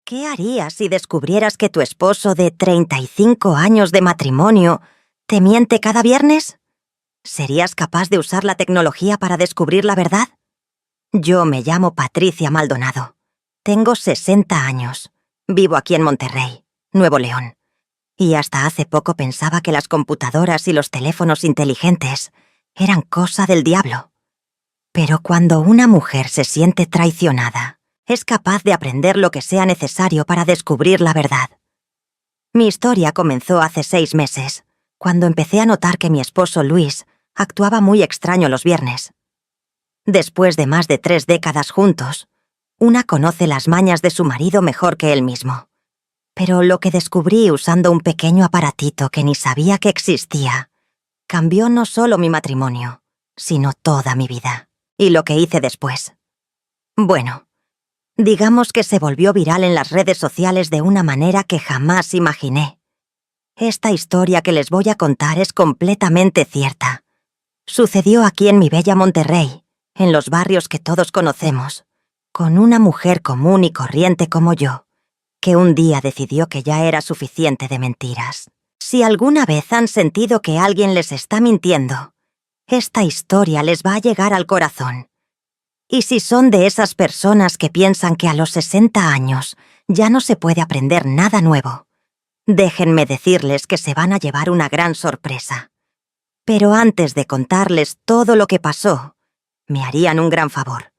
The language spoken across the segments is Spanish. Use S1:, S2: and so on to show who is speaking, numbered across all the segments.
S1: ¿Qué harías si descubrieras que tu esposo de 35 años de matrimonio te miente cada viernes? ¿Serías capaz de usar la tecnología para descubrir la verdad? Yo me llamo Patricia Maldonado. Tengo 60 años. Vivo aquí en Monterrey, Nuevo León. Y hasta hace poco pensaba que las computadoras y los teléfonos inteligentes eran cosa del diablo. Pero cuando una mujer se siente traicionada, es capaz de aprender lo que sea necesario para descubrir la verdad. Mi historia comenzó hace 6 meses, cuando empecé a notar que mi esposo Luis actuaba muy extraño los viernes. Después de más de 3 décadas juntos, una conoce las mañas de su marido mejor que él mismo. Pero lo que descubrí usando un pequeño aparatito que ni sabía que existía, cambió no solo mi matrimonio, sino toda mi vida. Y lo que hice después. Bueno, digamos que se volvió viral en las redes sociales de una manera que jamás imaginé. Esta historia que les voy a contar es completamente cierta. Sucedió aquí en mi bella Monterrey, en los barrios que todos conocemos, con una mujer común y corriente como yo, que un día decidió que ya era suficiente de mentiras. Si alguna vez han sentido que alguien les está mintiendo, esta historia les va a llegar al corazón. Y si son de esas personas que piensan que a los 60 años ya no se puede aprender nada nuevo, déjenme decirles que se van a llevar una gran sorpresa. Pero antes de contarles todo lo que pasó, me harían un gran favor.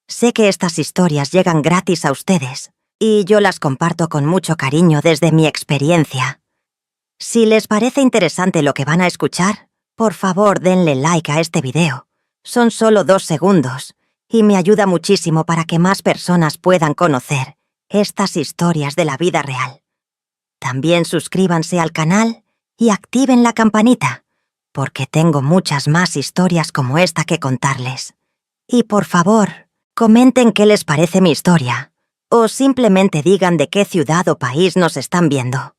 S1: Sé que estas historias llegan gratis a ustedes, y yo las comparto con mucho cariño desde mi experiencia. Si les parece interesante lo que van a escuchar, por favor denle like a este video. Son solo 2 segundos, y me ayuda muchísimo para que más personas puedan conocer estas historias de la vida real. También suscríbanse al canal y activen la campanita, porque tengo muchas más historias como esta que contarles. Y por favor, comenten qué les parece mi historia, o simplemente digan de qué ciudad o país nos están viendo.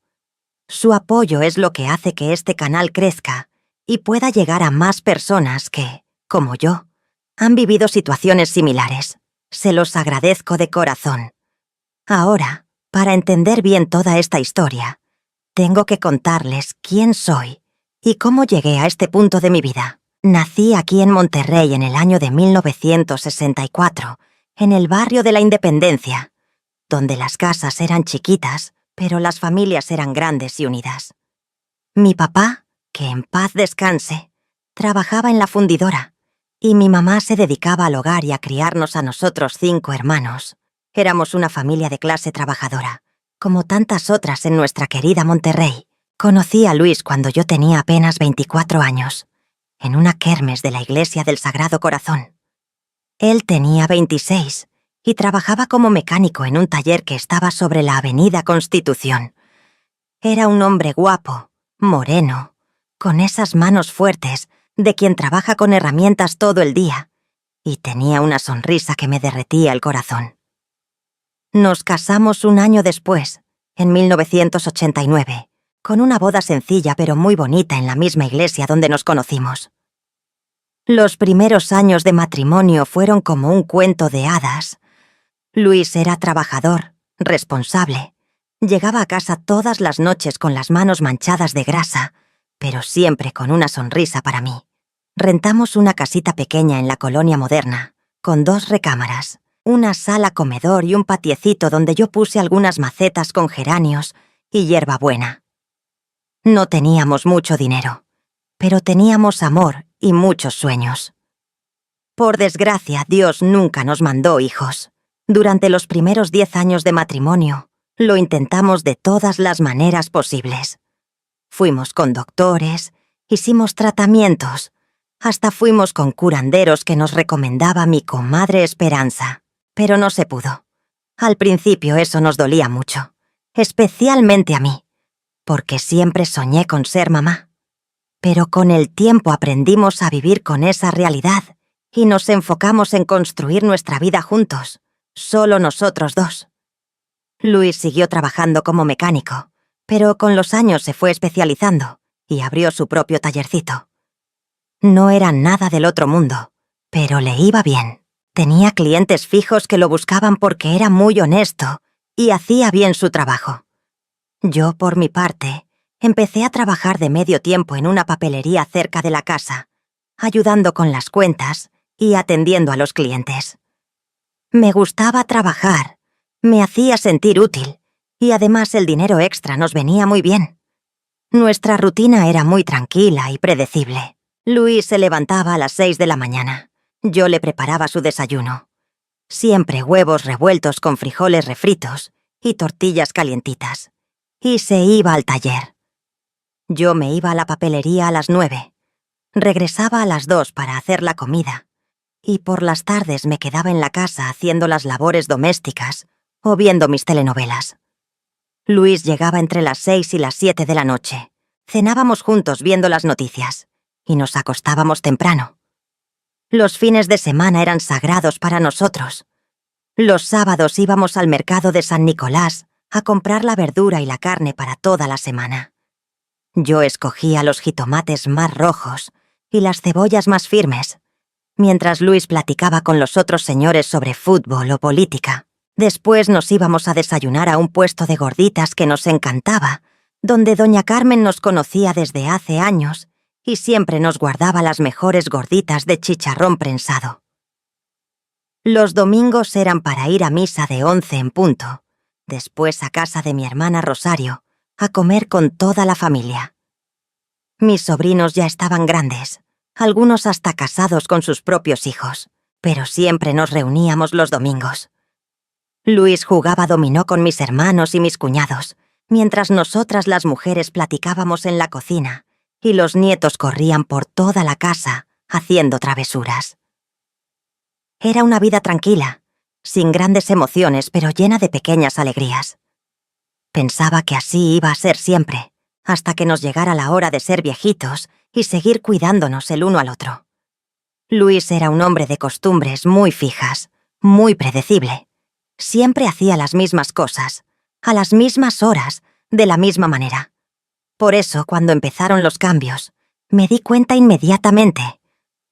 S1: Su apoyo es lo que hace que este canal crezca y pueda llegar a más personas que, como yo, han vivido situaciones similares. Se los agradezco de corazón. Ahora, para entender bien toda esta historia, tengo que contarles quién soy y cómo llegué a este punto de mi vida. Nací aquí en Monterrey en el año de 1964, en el barrio de la Independencia, donde las casas eran chiquitas, pero las familias eran grandes y unidas. Mi papá, que en paz descanse, trabajaba en la fundidora, y mi mamá se dedicaba al hogar y a criarnos a nosotros 5 hermanos. Éramos una familia de clase trabajadora, como tantas otras en nuestra querida Monterrey. Conocí a Luis cuando yo tenía apenas 24 años, en una kermes de la Iglesia del Sagrado Corazón. Él tenía 26 y trabajaba como mecánico en un taller que estaba sobre la Avenida Constitución. Era un hombre guapo, moreno, con esas manos fuertes de quien trabaja con herramientas todo el día, y tenía una sonrisa que me derretía el corazón. Nos casamos un año después, en 1989, con una boda sencilla pero muy bonita en la misma iglesia donde nos conocimos. Los primeros años de matrimonio fueron como un cuento de hadas. Luis era trabajador, responsable. Llegaba a casa todas las noches con las manos manchadas de grasa, pero siempre con una sonrisa para mí. Rentamos una casita pequeña en la colonia moderna, con 2 recámaras, una sala comedor y un patiecito donde yo puse algunas macetas con geranios y hierbabuena. No teníamos mucho dinero, pero teníamos amor y muchos sueños. Por desgracia, Dios nunca nos mandó hijos. Durante los primeros 10 años de matrimonio, lo intentamos de todas las maneras posibles. Fuimos con doctores, hicimos tratamientos, hasta fuimos con curanderos que nos recomendaba mi comadre Esperanza, pero no se pudo. Al principio eso nos dolía mucho, especialmente a mí, porque siempre soñé con ser mamá. Pero con el tiempo aprendimos a vivir con esa realidad y nos enfocamos en construir nuestra vida juntos, solo nosotros 2. Luis siguió trabajando como mecánico, pero con los años se fue especializando y abrió su propio tallercito. No era nada del otro mundo, pero le iba bien. Tenía clientes fijos que lo buscaban porque era muy honesto y hacía bien su trabajo. Yo, por mi parte, empecé a trabajar de medio tiempo en una papelería cerca de la casa, ayudando con las cuentas y atendiendo a los clientes. Me gustaba trabajar, me hacía sentir útil, y además el dinero extra nos venía muy bien. Nuestra rutina era muy tranquila y predecible. Luis se levantaba a las 6 de la mañana. Yo le preparaba su desayuno. Siempre huevos revueltos con frijoles refritos y tortillas calientitas. Y se iba al taller. Yo me iba a la papelería a las 9. Regresaba a las 2 para hacer la comida. Y por las tardes me quedaba en la casa haciendo las labores domésticas o viendo mis telenovelas. Luis llegaba entre las 6 y las 7 de la noche. Cenábamos juntos viendo las noticias y nos acostábamos temprano. Los fines de semana eran sagrados para nosotros. Los sábados íbamos al mercado de San Nicolás a comprar la verdura y la carne para toda la semana. Yo escogía los jitomates más rojos y las cebollas más firmes, mientras Luis platicaba con los otros señores sobre fútbol o política. Después nos íbamos a desayunar a un puesto de gorditas que nos encantaba, donde doña Carmen nos conocía desde hace años y siempre nos guardaba las mejores gorditas de chicharrón prensado. Los domingos eran para ir a misa de 11 en punto, después a casa de mi hermana Rosario, a comer con toda la familia. Mis sobrinos ya estaban grandes, algunos hasta casados con sus propios hijos, pero siempre nos reuníamos los domingos. Luis jugaba dominó con mis hermanos y mis cuñados, mientras nosotras las mujeres platicábamos en la cocina y los nietos corrían por toda la casa haciendo travesuras. Era una vida tranquila, sin grandes emociones, pero llena de pequeñas alegrías. Pensaba que así iba a ser siempre, hasta que nos llegara la hora de ser viejitos y seguir cuidándonos el uno al otro. Luis era un hombre de costumbres muy fijas, muy predecible. Siempre hacía las mismas cosas, a las mismas horas, de la misma manera. Por eso, cuando empezaron los cambios, me di cuenta inmediatamente.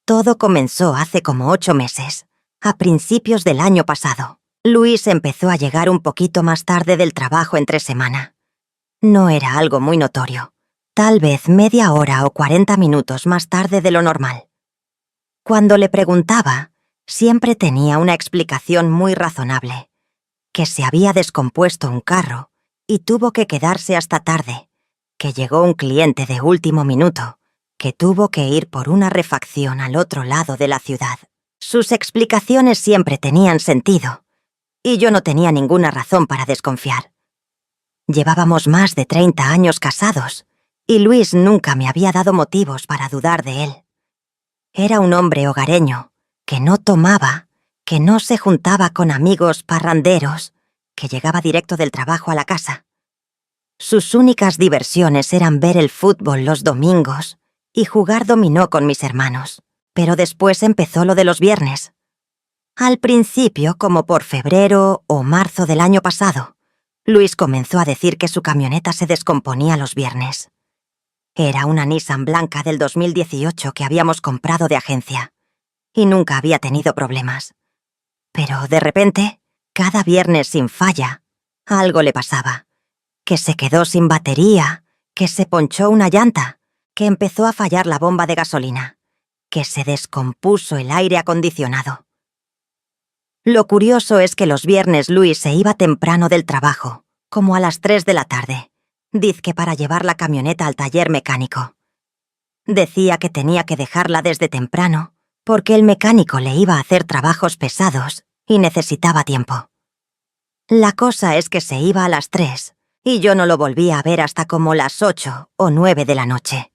S1: Todo comenzó hace como 8 meses, a principios del año pasado. Luis empezó a llegar un poquito más tarde del trabajo entre semana. No era algo muy notorio, tal vez media hora o 40 minutos más tarde de lo normal. Cuando le preguntaba, siempre tenía una explicación muy razonable, que se había descompuesto un carro y tuvo que quedarse hasta tarde, que llegó un cliente de último minuto, que tuvo que ir por una refacción al otro lado de la ciudad. Sus explicaciones siempre tenían sentido, y yo no tenía ninguna razón para desconfiar. Llevábamos más de 30 años casados, y Luis nunca me había dado motivos para dudar de él. Era un hombre hogareño, que no tomaba, que no se juntaba con amigos parranderos, que llegaba directo del trabajo a la casa. Sus únicas diversiones eran ver el fútbol los domingos y jugar dominó con mis hermanos. Pero después empezó lo de los viernes. Al principio, como por febrero o marzo del año pasado, Luis comenzó a decir que su camioneta se descomponía los viernes. Era una Nissan blanca del 2018 que habíamos comprado de agencia, y nunca había tenido problemas. Pero de repente, cada viernes sin falla, algo le pasaba. Que se quedó sin batería, que se ponchó una llanta, que empezó a fallar la bomba de gasolina, que se descompuso el aire acondicionado. Lo curioso es que los viernes Luis se iba temprano del trabajo, como a las 3 de la tarde, dizque para llevar la camioneta al taller mecánico. Decía que tenía que dejarla desde temprano, porque el mecánico le iba a hacer trabajos pesados y necesitaba tiempo. La cosa es que se iba a las 3, y yo no lo volvía a ver hasta como las 8 o 9 de la noche.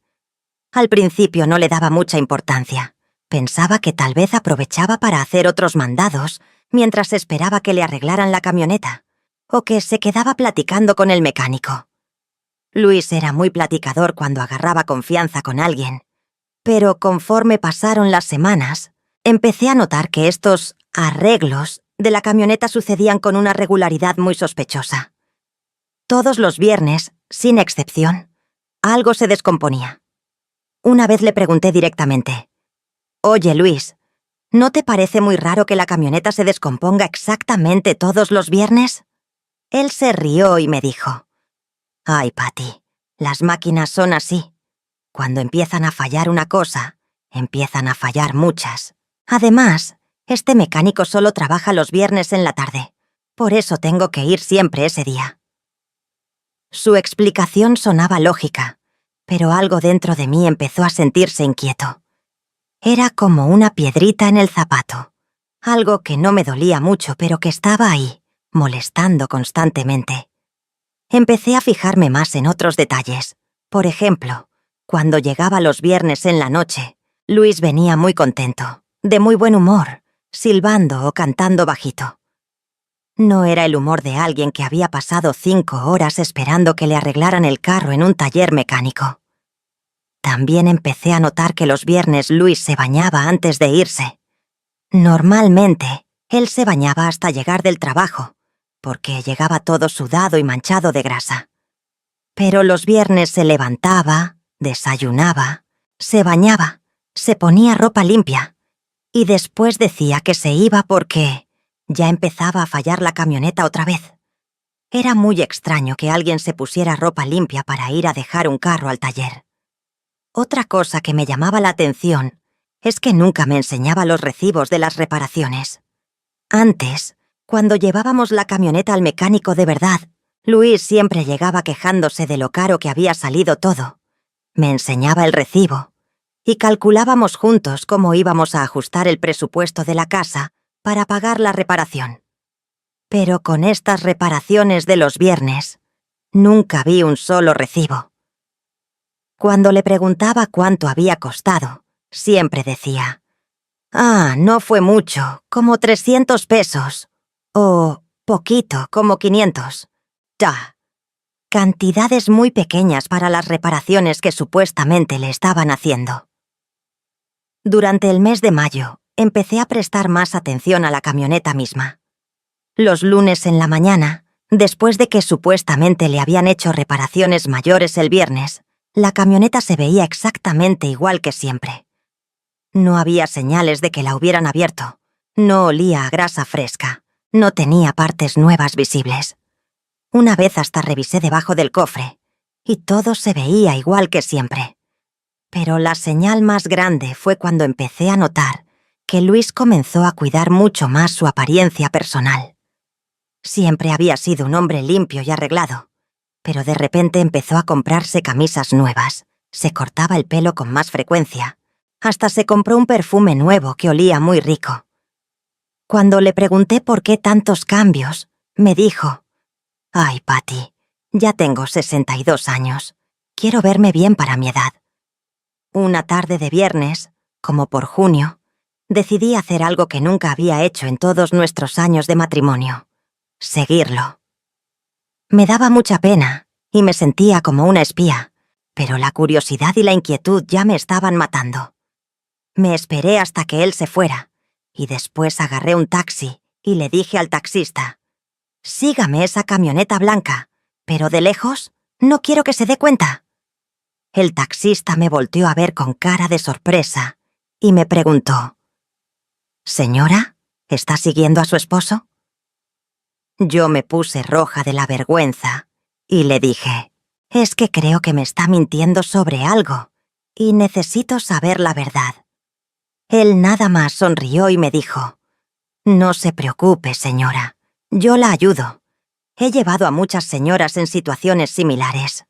S1: Al principio no le daba mucha importancia. Pensaba que tal vez aprovechaba para hacer otros mandados mientras esperaba que le arreglaran la camioneta, o que se quedaba platicando con el mecánico. Luis era muy platicador cuando agarraba confianza con alguien, pero conforme pasaron las semanas, empecé a notar que estos arreglos de la camioneta sucedían con una regularidad muy sospechosa. Todos los viernes, sin excepción, algo se descomponía. Una vez le pregunté directamente: «Oye, Luis, ¿no te parece muy raro que la camioneta se descomponga exactamente todos los viernes?» Él se rió y me dijo: «Ay, Patty, las máquinas son así. Cuando empiezan a fallar una cosa, empiezan a fallar muchas. Además, este mecánico solo trabaja los viernes en la tarde. Por eso tengo que ir siempre ese día». Su explicación sonaba lógica, pero algo dentro de mí empezó a sentirse inquieto. Era como una piedrita en el zapato, algo que no me dolía mucho, pero que estaba ahí, molestando constantemente. Empecé a fijarme más en otros detalles. Por ejemplo, cuando llegaba los viernes en la noche, Luis venía muy contento, de muy buen humor, silbando o cantando bajito. No era el humor de alguien que había pasado 5 horas esperando que le arreglaran el carro en un taller mecánico. También empecé a notar que los viernes Luis se bañaba antes de irse. Normalmente, él se bañaba hasta llegar del trabajo, porque llegaba todo sudado y manchado de grasa. Pero los viernes se levantaba, desayunaba, se bañaba, se ponía ropa limpia, y después decía que se iba porque ya empezaba a fallar la camioneta otra vez. Era muy extraño que alguien se pusiera ropa limpia para ir a dejar un carro al taller. Otra cosa que me llamaba la atención es que nunca me enseñaba los recibos de las reparaciones. Antes, cuando llevábamos la camioneta al mecánico de verdad, Luis siempre llegaba quejándose de lo caro que había salido todo. Me enseñaba el recibo y calculábamos juntos cómo íbamos a ajustar el presupuesto de la casa para pagar la reparación. Pero con estas reparaciones de los viernes, nunca vi un solo recibo. Cuando le preguntaba cuánto había costado, siempre decía: «Ah, no fue mucho, como 300 pesos. O poquito, como 500. Ya». Cantidades muy pequeñas para las reparaciones que supuestamente le estaban haciendo. Durante el mes de mayo, empecé a prestar más atención a la camioneta misma. Los lunes en la mañana, después de que supuestamente le habían hecho reparaciones mayores el viernes, la camioneta se veía exactamente igual que siempre. No había señales de que la hubieran abierto, no olía a grasa fresca, no tenía partes nuevas visibles. Una vez hasta revisé debajo del cofre, y todo se veía igual que siempre. Pero la señal más grande fue cuando empecé a notar que Luis comenzó a cuidar mucho más su apariencia personal. Siempre había sido un hombre limpio y arreglado, pero de repente empezó a comprarse camisas nuevas, se cortaba el pelo con más frecuencia, hasta se compró un perfume nuevo que olía muy rico. Cuando le pregunté por qué tantos cambios, me dijo: «Ay, Patty, ya tengo 62 años. Quiero verme bien para mi edad». Una tarde de viernes, como por junio, decidí hacer algo que nunca había hecho en todos nuestros años de matrimonio: seguirlo. Me daba mucha pena y me sentía como una espía, pero la curiosidad y la inquietud ya me estaban matando. Me esperé hasta que él se fuera, y después agarré un taxi y le dije al taxista: «Sígame esa camioneta blanca, pero de lejos, no quiero que se dé cuenta». El taxista me volteó a ver con cara de sorpresa y me preguntó: «Señora, ¿está siguiendo a su esposo?». Yo me puse roja de la vergüenza y le dije: «Es que creo que me está mintiendo sobre algo y necesito saber la verdad». Él nada más sonrió y me dijo: «No se preocupe, señora, yo la ayudo. He llevado a muchas señoras en situaciones similares».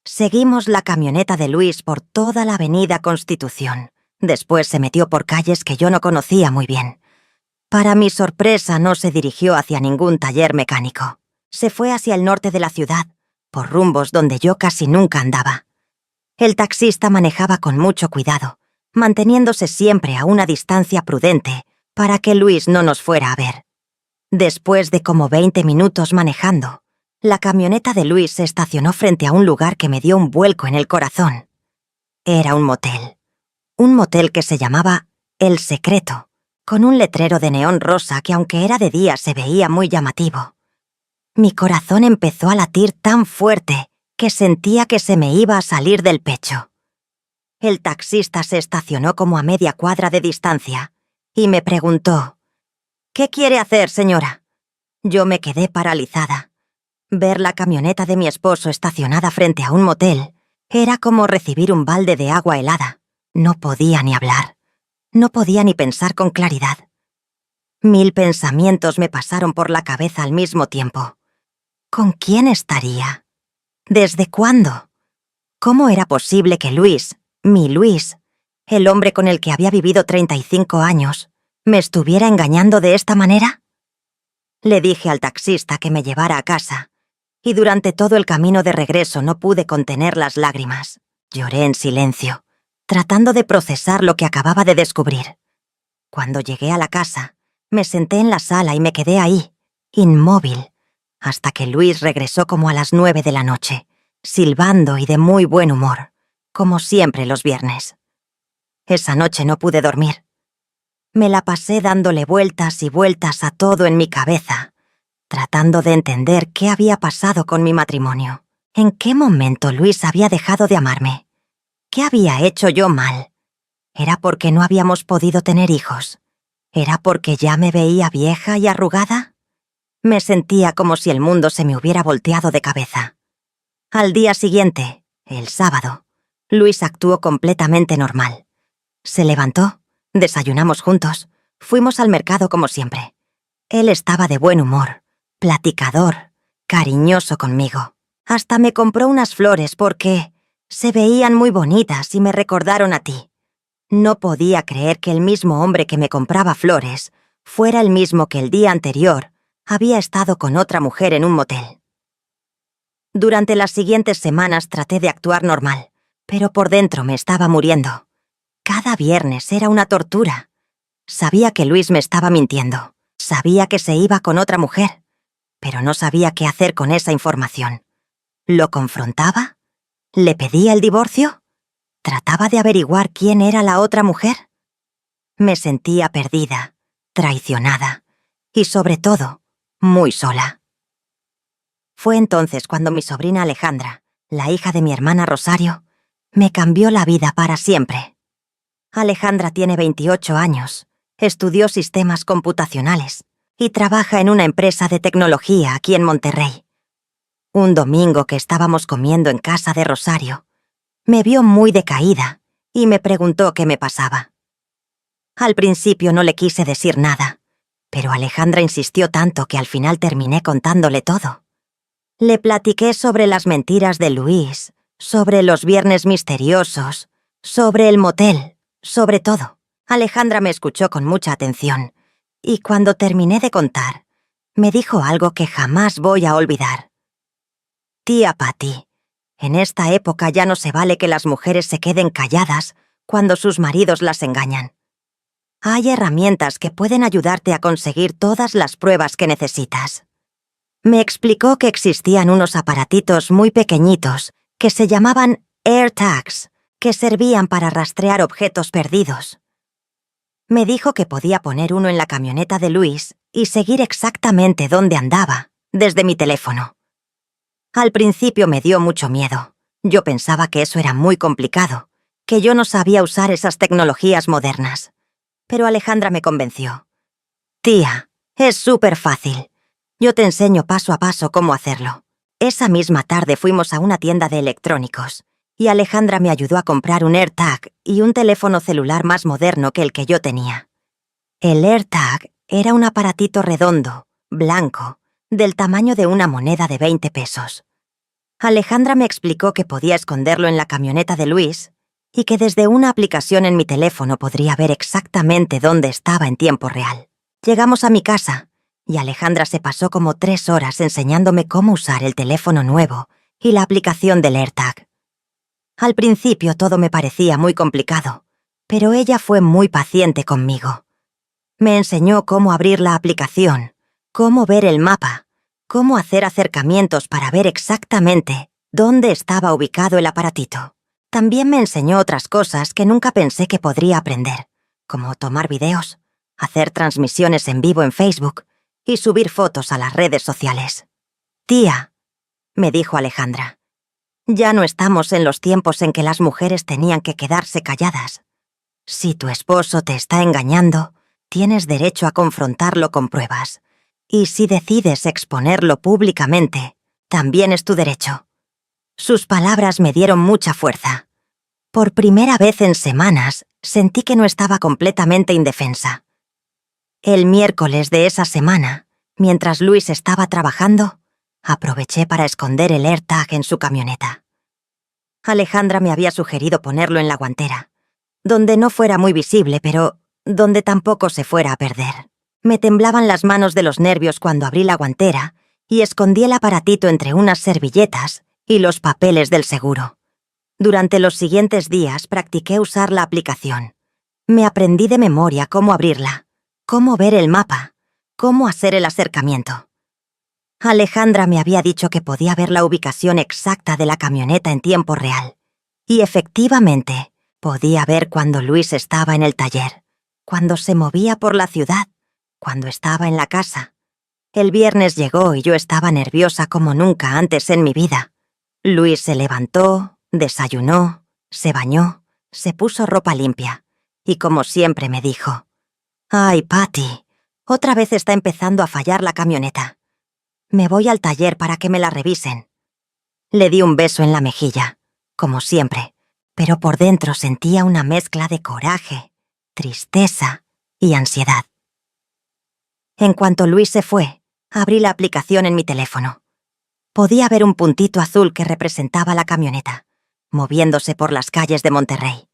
S1: Seguimos la camioneta de Luis por toda la avenida Constitución. Después se metió por calles que yo no conocía muy bien. Para mi sorpresa, no se dirigió hacia ningún taller mecánico. Se fue hacia el norte de la ciudad, por rumbos donde yo casi nunca andaba. El taxista manejaba con mucho cuidado, manteniéndose siempre a una distancia prudente para que Luis no nos fuera a ver. Después de como 20 minutos manejando, la camioneta de Luis se estacionó frente a un lugar que me dio un vuelco en el corazón. Era un motel que se llamaba El Secreto, con un letrero de neón rosa que aunque era de día se veía muy llamativo. Mi corazón empezó a latir tan fuerte que sentía que se me iba a salir del pecho. El taxista se estacionó como a media cuadra de distancia y me preguntó: «¿Qué quiere hacer, señora?». Yo me quedé paralizada. Ver la camioneta de mi esposo estacionada frente a un motel era como recibir un balde de agua helada. No podía ni hablar. No podía ni pensar con claridad. 1000 pensamientos me pasaron por la cabeza al mismo tiempo. ¿Con quién estaría? ¿Desde cuándo? ¿Cómo era posible que Luis, mi Luis, el hombre con el que había vivido 35 años, me estuviera engañando de esta manera? Le dije al taxista que me llevara a casa, y durante todo el camino de regreso no pude contener las lágrimas. Lloré en silencio, tratando de procesar lo que acababa de descubrir. Cuando llegué a la casa, me senté en la sala y me quedé ahí, inmóvil, hasta que Luis regresó como a las 9 de la noche, silbando y de muy buen humor, como siempre los viernes. Esa noche no pude dormir. Me la pasé dándole vueltas y vueltas a todo en mi cabeza, tratando de entender qué había pasado con mi matrimonio. ¿En qué momento Luis había dejado de amarme? ¿Qué había hecho yo mal? ¿Era porque no habíamos podido tener hijos? ¿Era porque ya me veía vieja y arrugada? Me sentía como si el mundo se me hubiera volteado de cabeza. Al día siguiente, el sábado, Luis actuó completamente normal. Se levantó, desayunamos juntos, fuimos al mercado como siempre. Él estaba de buen humor, platicador, cariñoso conmigo. Hasta me compró unas flores porque se veían muy bonitas y me recordaron a ti. No podía creer que el mismo hombre que me compraba flores fuera el mismo que el día anterior había estado con otra mujer en un motel. Durante las siguientes semanas traté de actuar normal, pero por dentro me estaba muriendo. Cada viernes era una tortura. Sabía que Luis me estaba mintiendo. Sabía que se iba con otra mujer, pero no sabía qué hacer con esa información. ¿Lo confrontaba? ¿Le pedía el divorcio? ¿Trataba de averiguar quién era la otra mujer? Me sentía perdida, traicionada y, sobre todo, muy sola. Fue entonces cuando mi sobrina Alejandra, la hija de mi hermana Rosario, me cambió la vida para siempre. Alejandra tiene 28 años, estudió sistemas computacionales y trabaja en una empresa de tecnología aquí en Monterrey. Un domingo que estábamos comiendo en casa de Rosario, me vio muy decaída y me preguntó qué me pasaba. Al principio no le quise decir nada, pero Alejandra insistió tanto que al final terminé contándole todo. Le platiqué sobre las mentiras de Luis, sobre los viernes misteriosos, sobre el motel, sobre todo. Alejandra me escuchó con mucha atención, y cuando terminé de contar, me dijo algo que jamás voy a olvidar. Tía Patty, en esta época ya no se vale que las mujeres se queden calladas cuando sus maridos las engañan. Hay herramientas que pueden ayudarte a conseguir todas las pruebas que necesitas. Me explicó que existían unos aparatitos muy pequeñitos que se llamaban AirTags, que servían para rastrear objetos perdidos. Me dijo que podía poner uno en la camioneta de Luis y seguir exactamente dónde andaba, desde mi teléfono. Al principio me dio mucho miedo. Yo pensaba que eso era muy complicado, que yo no sabía usar esas tecnologías modernas. Pero Alejandra me convenció. Tía, es súper fácil. Yo te enseño paso a paso cómo hacerlo. Esa misma tarde fuimos a una tienda de electrónicos y Alejandra me ayudó a comprar un AirTag y un teléfono celular más moderno que el que yo tenía. El AirTag era un aparatito redondo, blanco, del tamaño de una moneda de 20 pesos. Alejandra me explicó que podía esconderlo en la camioneta de Luis y que desde una aplicación en mi teléfono podría ver exactamente dónde estaba en tiempo real. Llegamos a mi casa y Alejandra se pasó como 3 horas enseñándome cómo usar el teléfono nuevo y la aplicación del AirTag. Al principio todo me parecía muy complicado, pero ella fue muy paciente conmigo. Me enseñó cómo abrir la aplicación, cómo ver el mapa, cómo hacer acercamientos para ver exactamente dónde estaba ubicado el aparatito. También me enseñó otras cosas que nunca pensé que podría aprender, como tomar videos, hacer transmisiones en vivo en Facebook y subir fotos a las redes sociales. Tía, me dijo Alejandra, ya no estamos en los tiempos en que las mujeres tenían que quedarse calladas. Si tu esposo te está engañando, tienes derecho a confrontarlo con pruebas. Y si decides exponerlo públicamente, también es tu derecho. Sus palabras me dieron mucha fuerza. Por primera vez en semanas, sentí que no estaba completamente indefensa. El miércoles de esa semana, mientras Luis estaba trabajando, aproveché para esconder el AirTag en su camioneta. Alejandra me había sugerido ponerlo en la guantera, donde no fuera muy visible, pero donde tampoco se fuera a perder. Me temblaban las manos de los nervios cuando abrí la guantera y escondí el aparatito entre unas servilletas y los papeles del seguro. Durante los siguientes días practiqué usar la aplicación. Me aprendí de memoria cómo abrirla, cómo ver el mapa, cómo hacer el acercamiento. Alejandra me había dicho que podía ver la ubicación exacta de la camioneta en tiempo real. Y efectivamente, podía ver cuando Luis estaba en el taller, cuando se movía por la ciudad, cuando estaba en la casa. El viernes llegó y yo estaba nerviosa como nunca antes en mi vida. Luis se levantó, desayunó, se bañó, se puso ropa limpia y como siempre me dijo: «Ay, Patty, otra vez está empezando a fallar la camioneta. Me voy al taller para que me la revisen». Le di un beso en la mejilla, como siempre, pero por dentro sentía una mezcla de coraje, tristeza y ansiedad. En cuanto Luis se fue, abrí la aplicación en mi teléfono. Podía ver un puntito azul que representaba la camioneta, moviéndose por las calles de Monterrey.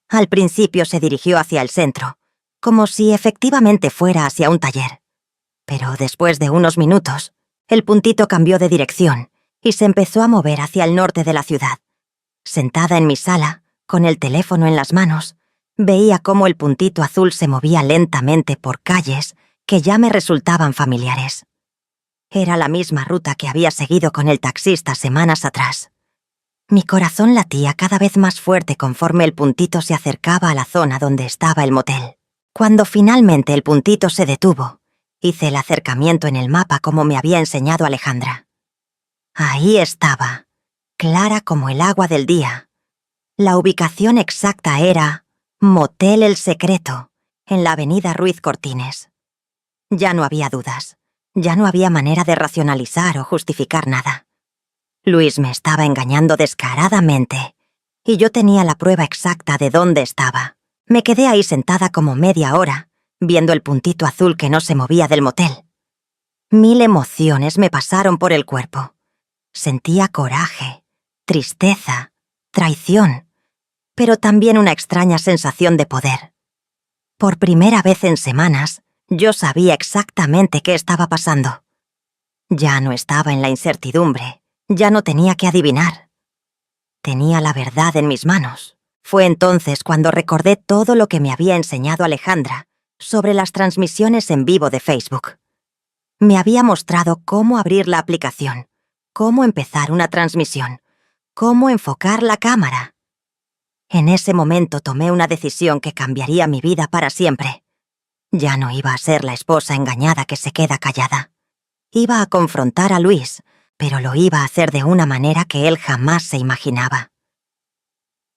S1: Al principio se dirigió hacia el centro, como si efectivamente fuera hacia un taller. Pero después de unos minutos, el puntito cambió de dirección y se empezó a mover hacia el norte de la ciudad. Sentada en mi sala, con el teléfono en las manos, veía cómo el puntito azul se movía lentamente por calles que ya me resultaban familiares. Era la misma ruta que había seguido con el taxista semanas atrás. Mi corazón latía cada vez más fuerte conforme el puntito se acercaba a la zona donde estaba el motel. Cuando finalmente el puntito se detuvo, hice el acercamiento en el mapa como me había enseñado Alejandra. Ahí estaba, clara como el agua del día. La ubicación exacta era Motel El Secreto, en la avenida Ruiz Cortines. Ya no había dudas, ya no había manera de racionalizar o justificar nada. Luis me estaba engañando descaradamente, y yo tenía la prueba exacta de dónde estaba. Me quedé ahí sentada como media hora, viendo el puntito azul que no se movía del motel. 1000 emociones me pasaron por el cuerpo. Sentía coraje, tristeza, traición, pero también una extraña sensación de poder. Por primera vez en semanas, yo sabía exactamente qué estaba pasando. Ya no estaba en la incertidumbre, ya no tenía que adivinar. Tenía la verdad en mis manos. Fue entonces cuando recordé todo lo que me había enseñado Alejandra sobre las transmisiones en vivo de Facebook. Me había mostrado cómo abrir la aplicación, cómo empezar una transmisión, cómo enfocar la cámara. En ese momento tomé una decisión que cambiaría mi vida para siempre. Ya no iba a ser la esposa engañada que se queda callada. Iba a confrontar a Luis, pero lo iba a hacer de una manera que él jamás se imaginaba.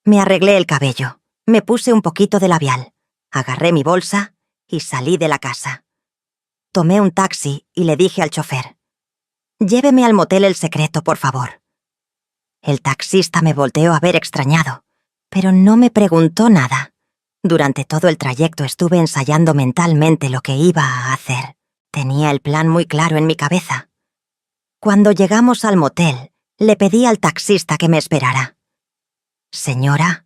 S1: Me arreglé el cabello, me puse un poquito de labial, agarré mi bolsa y salí de la casa. Tomé un taxi y le dije al chofer: «Lléveme al motel El Secreto, por favor». El taxista me volteó a ver extrañado, pero no me preguntó nada. Durante todo el trayecto estuve ensayando mentalmente lo que iba a hacer. Tenía el plan muy claro en mi cabeza. Cuando llegamos al motel, le pedí al taxista que me esperara. «Señora,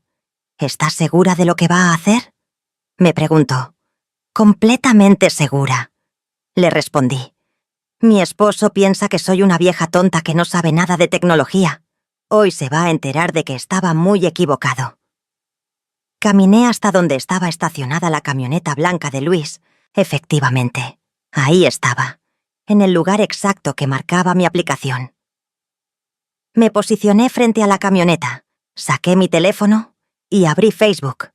S1: ¿está segura de lo que va a hacer?», me preguntó. «Completamente segura», le respondí. «Mi esposo piensa que soy una vieja tonta que no sabe nada de tecnología. Hoy se va a enterar de que estaba muy equivocado». Caminé hasta donde estaba estacionada la camioneta blanca de Luis. Efectivamente, ahí estaba, en el lugar exacto que marcaba mi aplicación. Me posicioné frente a la camioneta, saqué mi teléfono y abrí Facebook.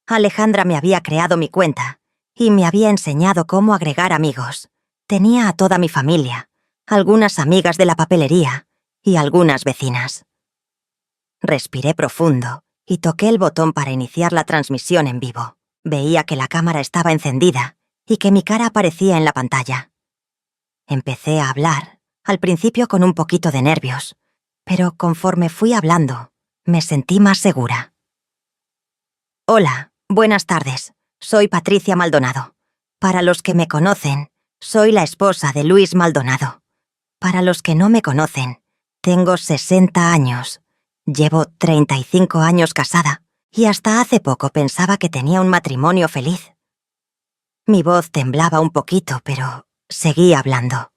S1: Alejandra me había creado mi cuenta y me había enseñado cómo agregar amigos. Tenía a toda mi familia, algunas amigas de la papelería y algunas vecinas. Respiré profundo y toqué el botón para iniciar la transmisión en vivo. Veía que la cámara estaba encendida y que mi cara aparecía en la pantalla. Empecé a hablar, al principio con un poquito de nervios, pero conforme fui hablando, me sentí más segura. Hola, buenas tardes. Soy Patricia Maldonado. Para los que me conocen, soy la esposa de Luis Maldonado. Para los que no me conocen, tengo 60 años. Llevo 35 años casada y hasta hace poco pensaba que tenía un matrimonio feliz. Mi voz temblaba un poquito, pero seguí hablando.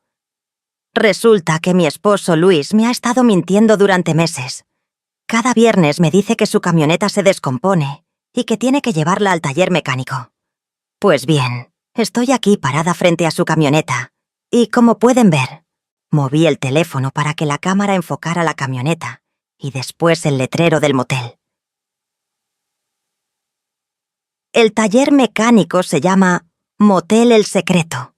S1: Resulta que mi esposo Luis me ha estado mintiendo durante meses. Cada viernes me dice que su camioneta se descompone y que tiene que llevarla al taller mecánico. Pues bien, estoy aquí parada frente a su camioneta y, como pueden ver, moví el teléfono para que la cámara enfocara la camioneta y después el letrero del motel. El taller mecánico se llama Motel El Secreto.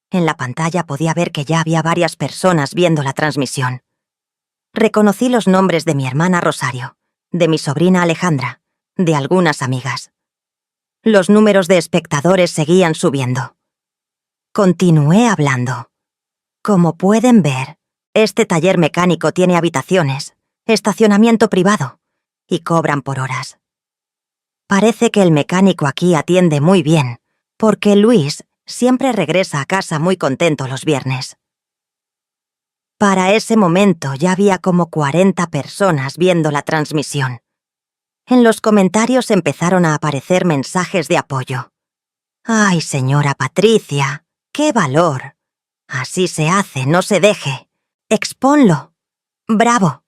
S1: En la pantalla podía ver que ya había varias personas viendo la transmisión. Reconocí los nombres de mi hermana Rosario, de mi sobrina Alejandra, de algunas amigas. Los números de espectadores seguían subiendo. Continué hablando. Como pueden ver, este taller mecánico tiene habitaciones, estacionamiento privado, y cobran por horas. Parece que el mecánico aquí atiende muy bien, porque Luis siempre regresa a casa muy contento los viernes. Para ese momento ya había como 40 personas viendo la transmisión. En los comentarios empezaron a aparecer mensajes de apoyo. «Ay, señora Patricia, qué valor. Así se hace, no se deje. Expónlo. Bravo».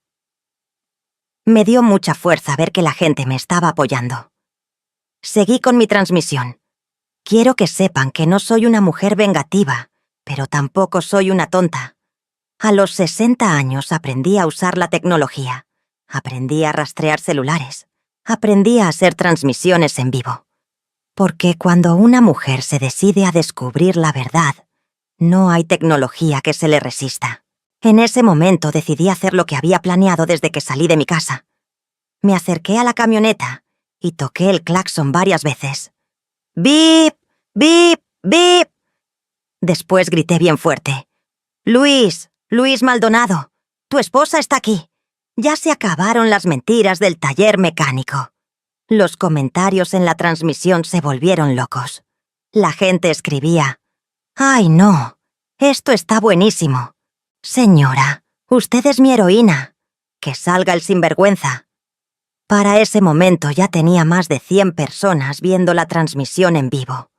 S1: Me dio mucha fuerza ver que la gente me estaba apoyando. Seguí con mi transmisión. Quiero que sepan que no soy una mujer vengativa, pero tampoco soy una tonta. A los 60 años aprendí a usar la tecnología. Aprendí a rastrear celulares. Aprendí a hacer transmisiones en vivo. Porque cuando una mujer se decide a descubrir la verdad, no hay tecnología que se le resista. En ese momento decidí hacer lo que había planeado desde que salí de mi casa. Me acerqué a la camioneta y toqué el claxon varias veces. ¡Bip! ¡Bip! ¡Bip! Después grité bien fuerte. «Luis, Luis Maldonado, tu esposa está aquí. Ya se acabaron las mentiras del taller mecánico». Los comentarios en la transmisión se volvieron locos. La gente escribía: «¡Ay, no! Esto está buenísimo. Señora, usted es mi heroína. Que salga el sinvergüenza». Para ese momento ya tenía más de 100 personas viendo la transmisión en vivo.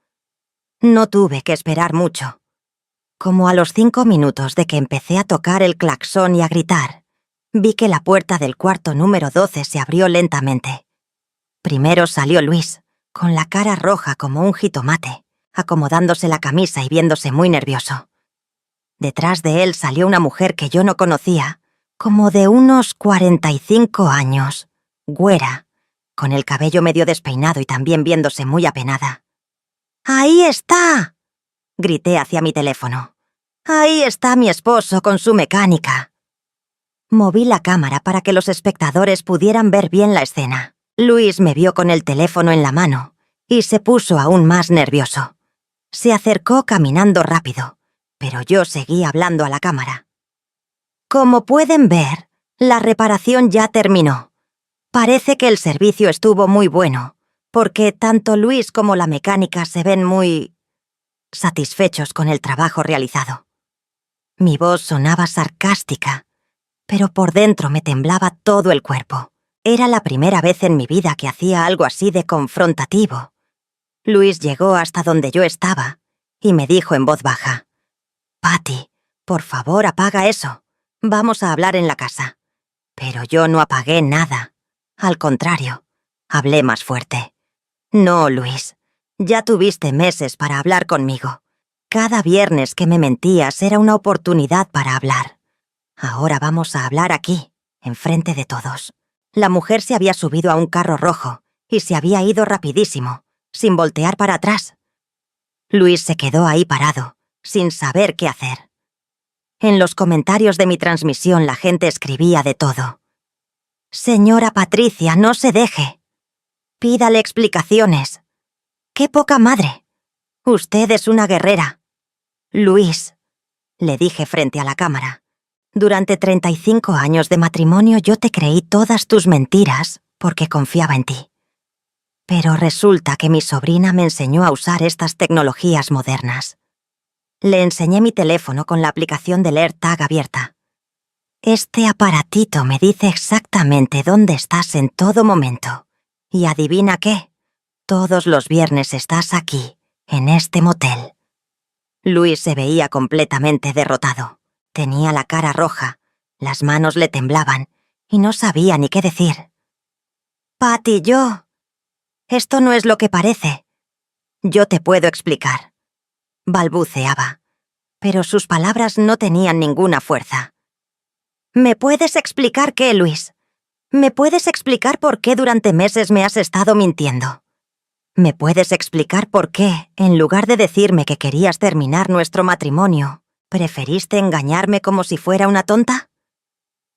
S1: No tuve que esperar mucho. Como a los 5 minutos de que empecé a tocar el claxon y a gritar, vi que la puerta del cuarto número 12 se abrió lentamente. Primero salió Luis, con la cara roja como un jitomate, acomodándose la camisa y viéndose muy nervioso. Detrás de él salió una mujer que yo no conocía, como de unos 45 años, güera, con el cabello medio despeinado y también viéndose muy apenada. «¡Ahí está!», grité hacia mi teléfono. «Ahí está mi esposo con su mecánica». Moví la cámara para que los espectadores pudieran ver bien la escena. Luis me vio con el teléfono en la mano y se puso aún más nervioso. Se acercó caminando rápido, pero yo seguí hablando a la cámara. «Como pueden ver, la reparación ya terminó. Parece que el servicio estuvo muy bueno, porque tanto Luis como la mecánica se ven muy satisfechos con el trabajo realizado». Mi voz sonaba sarcástica, pero por dentro me temblaba todo el cuerpo. Era la primera vez en mi vida que hacía algo así de confrontativo. Luis llegó hasta donde yo estaba y me dijo en voz baja: «Patty, por favor, apaga eso. Vamos a hablar en la casa». Pero yo no apagué nada. Al contrario, hablé más fuerte. «No, Luis, ya tuviste meses para hablar conmigo. Cada viernes que me mentías era una oportunidad para hablar. Ahora vamos a hablar aquí, enfrente de todos». La mujer se había subido a un carro rojo y se había ido rapidísimo, sin voltear para atrás. Luis se quedó ahí parado, sin saber qué hacer. En los comentarios de mi transmisión la gente escribía de todo. «Señora Patricia, no se deje. Pídale explicaciones. ¡Qué poca madre! Usted es una guerrera. Luis, le dije frente a la cámara. Durante 35 años de matrimonio yo te creí todas tus mentiras porque confiaba en ti. Pero resulta que mi sobrina me enseñó a usar estas tecnologías modernas. Le enseñé mi teléfono con la aplicación del AirTag abierta. Este aparatito me dice exactamente dónde estás en todo momento. Y adivina qué, todos los viernes estás aquí, en este motel. Luis se veía completamente derrotado. Tenía la cara roja, las manos le temblaban y no sabía ni qué decir. Patty, esto no es lo que parece. Yo te puedo explicar. Balbuceaba, pero sus palabras no tenían ninguna fuerza. ¿Me puedes explicar qué, Luis? ¿Me puedes explicar por qué durante meses me has estado mintiendo? ¿Me puedes explicar por qué, en lugar de decirme que querías terminar nuestro matrimonio, preferiste engañarme como si fuera una tonta?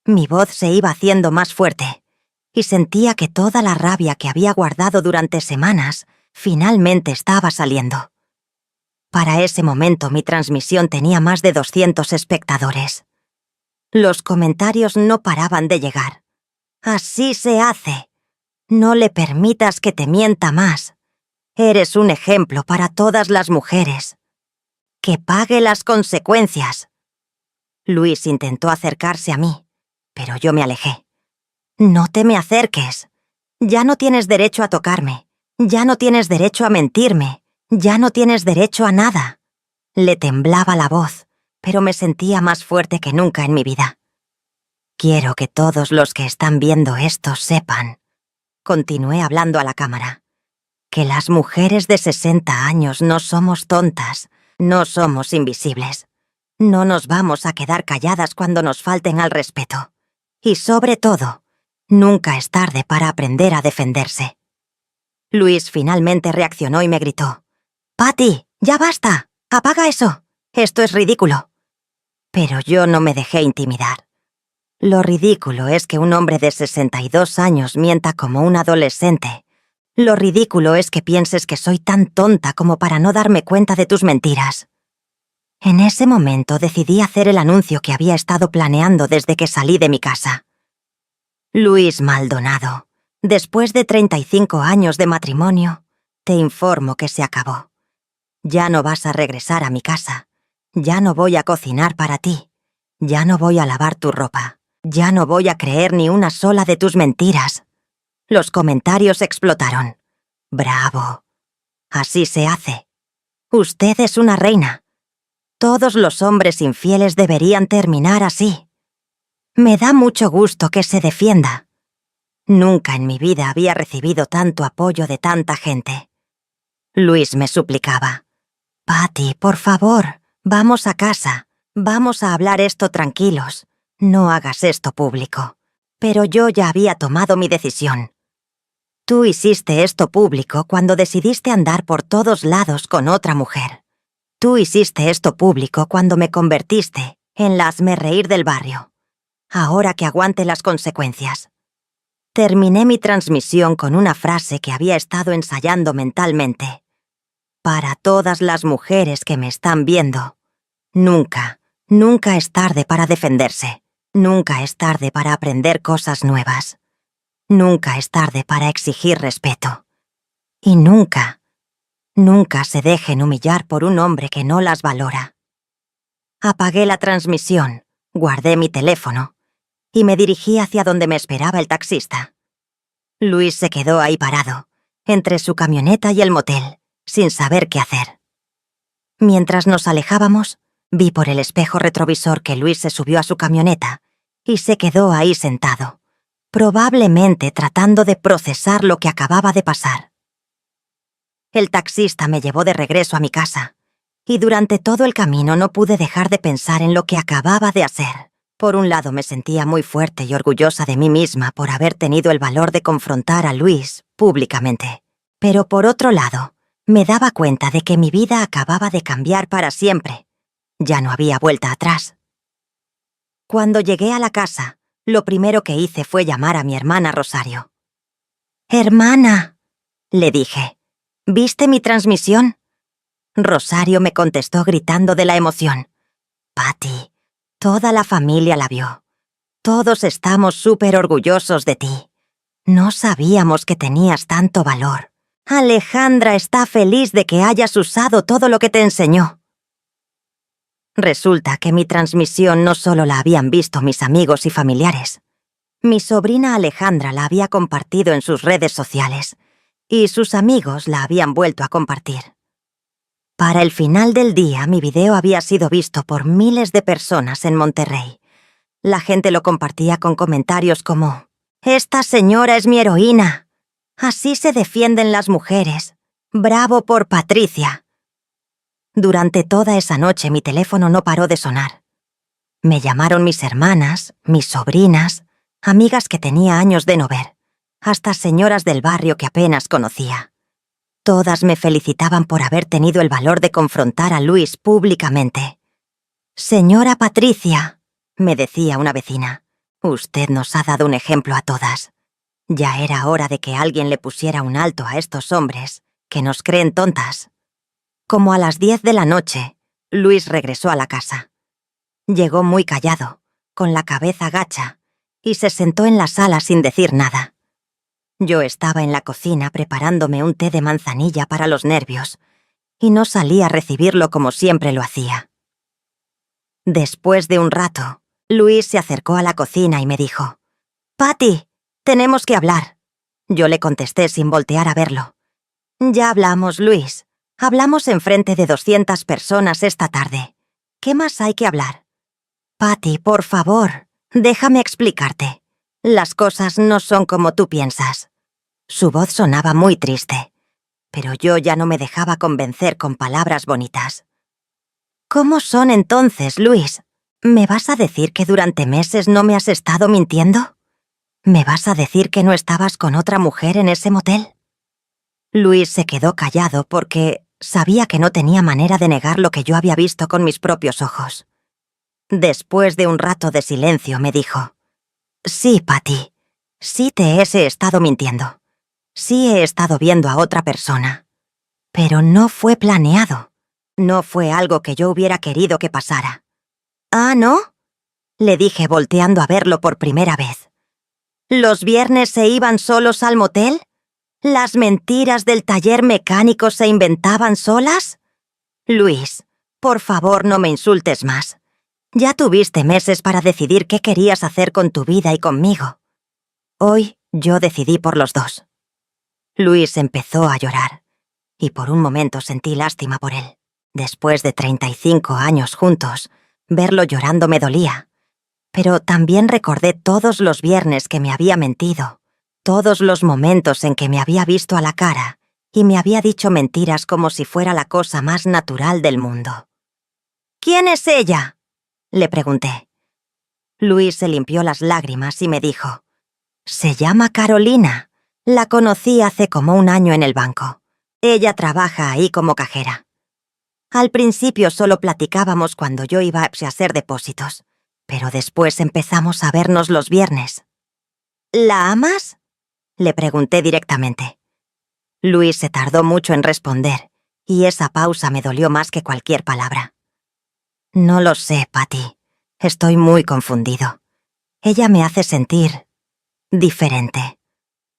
S1: Mi voz se iba haciendo más fuerte, y sentía que toda la rabia que había guardado durante semanas finalmente estaba saliendo. Para ese momento mi transmisión tenía más de 200 espectadores. Los comentarios no paraban de llegar. Así se hace. No le permitas que te mienta más. Eres un ejemplo para todas las mujeres. Que pague las consecuencias. Luis intentó acercarse a mí, pero yo me alejé. No te me acerques. Ya no tienes derecho a tocarme. Ya no tienes derecho a mentirme. Ya no tienes derecho a nada. Le temblaba la voz, pero me sentía más fuerte que nunca en mi vida. Quiero que todos los que están viendo esto sepan, continué hablando a la cámara, que las mujeres de 60 años no somos tontas, no somos invisibles. No nos vamos a quedar calladas cuando nos falten al respeto. Y sobre todo, nunca es tarde para aprender a defenderse. Luis finalmente reaccionó y me gritó: «Patty, ya basta, apaga eso, esto es ridículo». Pero yo no me dejé intimidar. Lo ridículo es que un hombre de 62 años mienta como un adolescente. Lo ridículo es que pienses que soy tan tonta como para no darme cuenta de tus mentiras. En ese momento decidí hacer el anuncio que había estado planeando desde que salí de mi casa. Luis Maldonado, después de 35 años de matrimonio, te informo que se acabó. Ya no vas a regresar a mi casa. Ya no voy a cocinar para ti. Ya no voy a lavar tu ropa. Ya no voy a creer ni una sola de tus mentiras. Los comentarios explotaron. ¡Bravo! Así se hace. Usted es una reina. Todos los hombres infieles deberían terminar así. Me da mucho gusto que se defienda. Nunca en mi vida había recibido tanto apoyo de tanta gente. Luis me suplicaba: «Patty, por favor, vamos a casa. Vamos a hablar esto tranquilos. No hagas esto público». Pero yo ya había tomado mi decisión. Tú hiciste esto público cuando decidiste andar por todos lados con otra mujer. Tú hiciste esto público cuando me convertiste en la hazmerreír del barrio. Ahora que aguante las consecuencias. Terminé mi transmisión con una frase que había estado ensayando mentalmente. Para todas las mujeres que me están viendo, nunca es tarde para defenderse. Nunca es tarde para aprender cosas nuevas. Nunca es tarde para exigir respeto. Y nunca se dejen humillar por un hombre que no las valora. Apagué la transmisión, guardé mi teléfono y me dirigí hacia donde me esperaba el taxista. Luis se quedó ahí parado, entre su camioneta y el motel, sin saber qué hacer. Mientras nos alejábamos, vi por el espejo retrovisor que Luis se subió a su camioneta y se quedó ahí sentado, probablemente tratando de procesar lo que acababa de pasar. El taxista me llevó de regreso a mi casa, y durante todo el camino no pude dejar de pensar en lo que acababa de hacer. Por un lado me sentía muy fuerte y orgullosa de mí misma por haber tenido el valor de confrontar a Luis públicamente. Pero por otro lado, me daba cuenta de que mi vida acababa de cambiar para siempre. Ya no había vuelta atrás. Cuando llegué a la casa, lo primero que hice fue llamar a mi hermana Rosario. «Hermana», le dije, «¿viste mi transmisión?» Rosario me contestó gritando de la emoción. Patty, toda la familia la vio. Todos estamos súper orgullosos de ti. No sabíamos que tenías tanto valor. Alejandra está feliz de que hayas usado todo lo que te enseñó. Resulta que mi transmisión no solo la habían visto mis amigos y familiares. Mi sobrina Alejandra la había compartido en sus redes sociales y sus amigos la habían vuelto a compartir. Para el final del día, mi video había sido visto por miles de personas en Monterrey. La gente lo compartía con comentarios como: «Esta señora es mi heroína. Así se defienden las mujeres. Bravo por Patricia». Durante toda esa noche mi teléfono no paró de sonar. Me llamaron mis hermanas, mis sobrinas, amigas que tenía años de no ver, hasta señoras del barrio que apenas conocía. Todas me felicitaban por haber tenido el valor de confrontar a Luis públicamente. «Señora Patricia», me decía una vecina, «usted nos ha dado un ejemplo a todas. Ya era hora de que alguien le pusiera un alto a estos hombres, que nos creen tontas». Como a las 10 de la noche, Luis regresó a la casa. Llegó muy callado, con la cabeza gacha, y se sentó en la sala sin decir nada. Yo estaba en la cocina preparándome un té de manzanilla para los nervios, y no salí a recibirlo como siempre lo hacía. Después de un rato, Luis se acercó a la cocina y me dijo: «Patty, tenemos que hablar». Yo le contesté sin voltear a verlo: «Ya hablamos, Luis. Hablamos enfrente de 200 personas esta tarde. ¿Qué más hay que hablar?» «Patty, por favor, déjame explicarte. Las cosas no son como tú piensas». Su voz sonaba muy triste, pero yo ya no me dejaba convencer con palabras bonitas. «¿Cómo son entonces, Luis? ¿Me vas a decir que durante meses no me has estado mintiendo? ¿Me vas a decir que no estabas con otra mujer en ese motel?» Luis se quedó callado porque sabía que no tenía manera de negar lo que yo había visto con mis propios ojos. Después de un rato de silencio me dijo: «Sí, Patty, sí te he estado mintiendo. Sí he estado viendo a otra persona. Pero no fue planeado. No fue algo que yo hubiera querido que pasara». «¿Ah, no?», le dije volteando a verlo por primera vez. «¿Los viernes se iban solos al motel? ¿Las mentiras del taller mecánico se inventaban solas? Luis, por favor no me insultes más. Ya tuviste meses para decidir qué querías hacer con tu vida y conmigo. Hoy yo decidí por los dos». Luis empezó a llorar, y por un momento sentí lástima por él. Después de 35 años juntos, verlo llorando me dolía. Pero también recordé todos los viernes que me había mentido, todos los momentos en que me había visto a la cara y me había dicho mentiras como si fuera la cosa más natural del mundo. «¿Quién es ella?», le pregunté. Luis se limpió las lágrimas y me dijo: «Se llama Carolina. La conocí hace como un año en el banco. Ella trabaja ahí como cajera. Al principio solo platicábamos cuando yo iba a hacer depósitos, pero después empezamos a vernos los viernes». «¿La amas?», le pregunté directamente. Luis se tardó mucho en responder, y esa pausa me dolió más que cualquier palabra. «No lo sé, Patty. Estoy muy confundido. Ella me hace sentir diferente.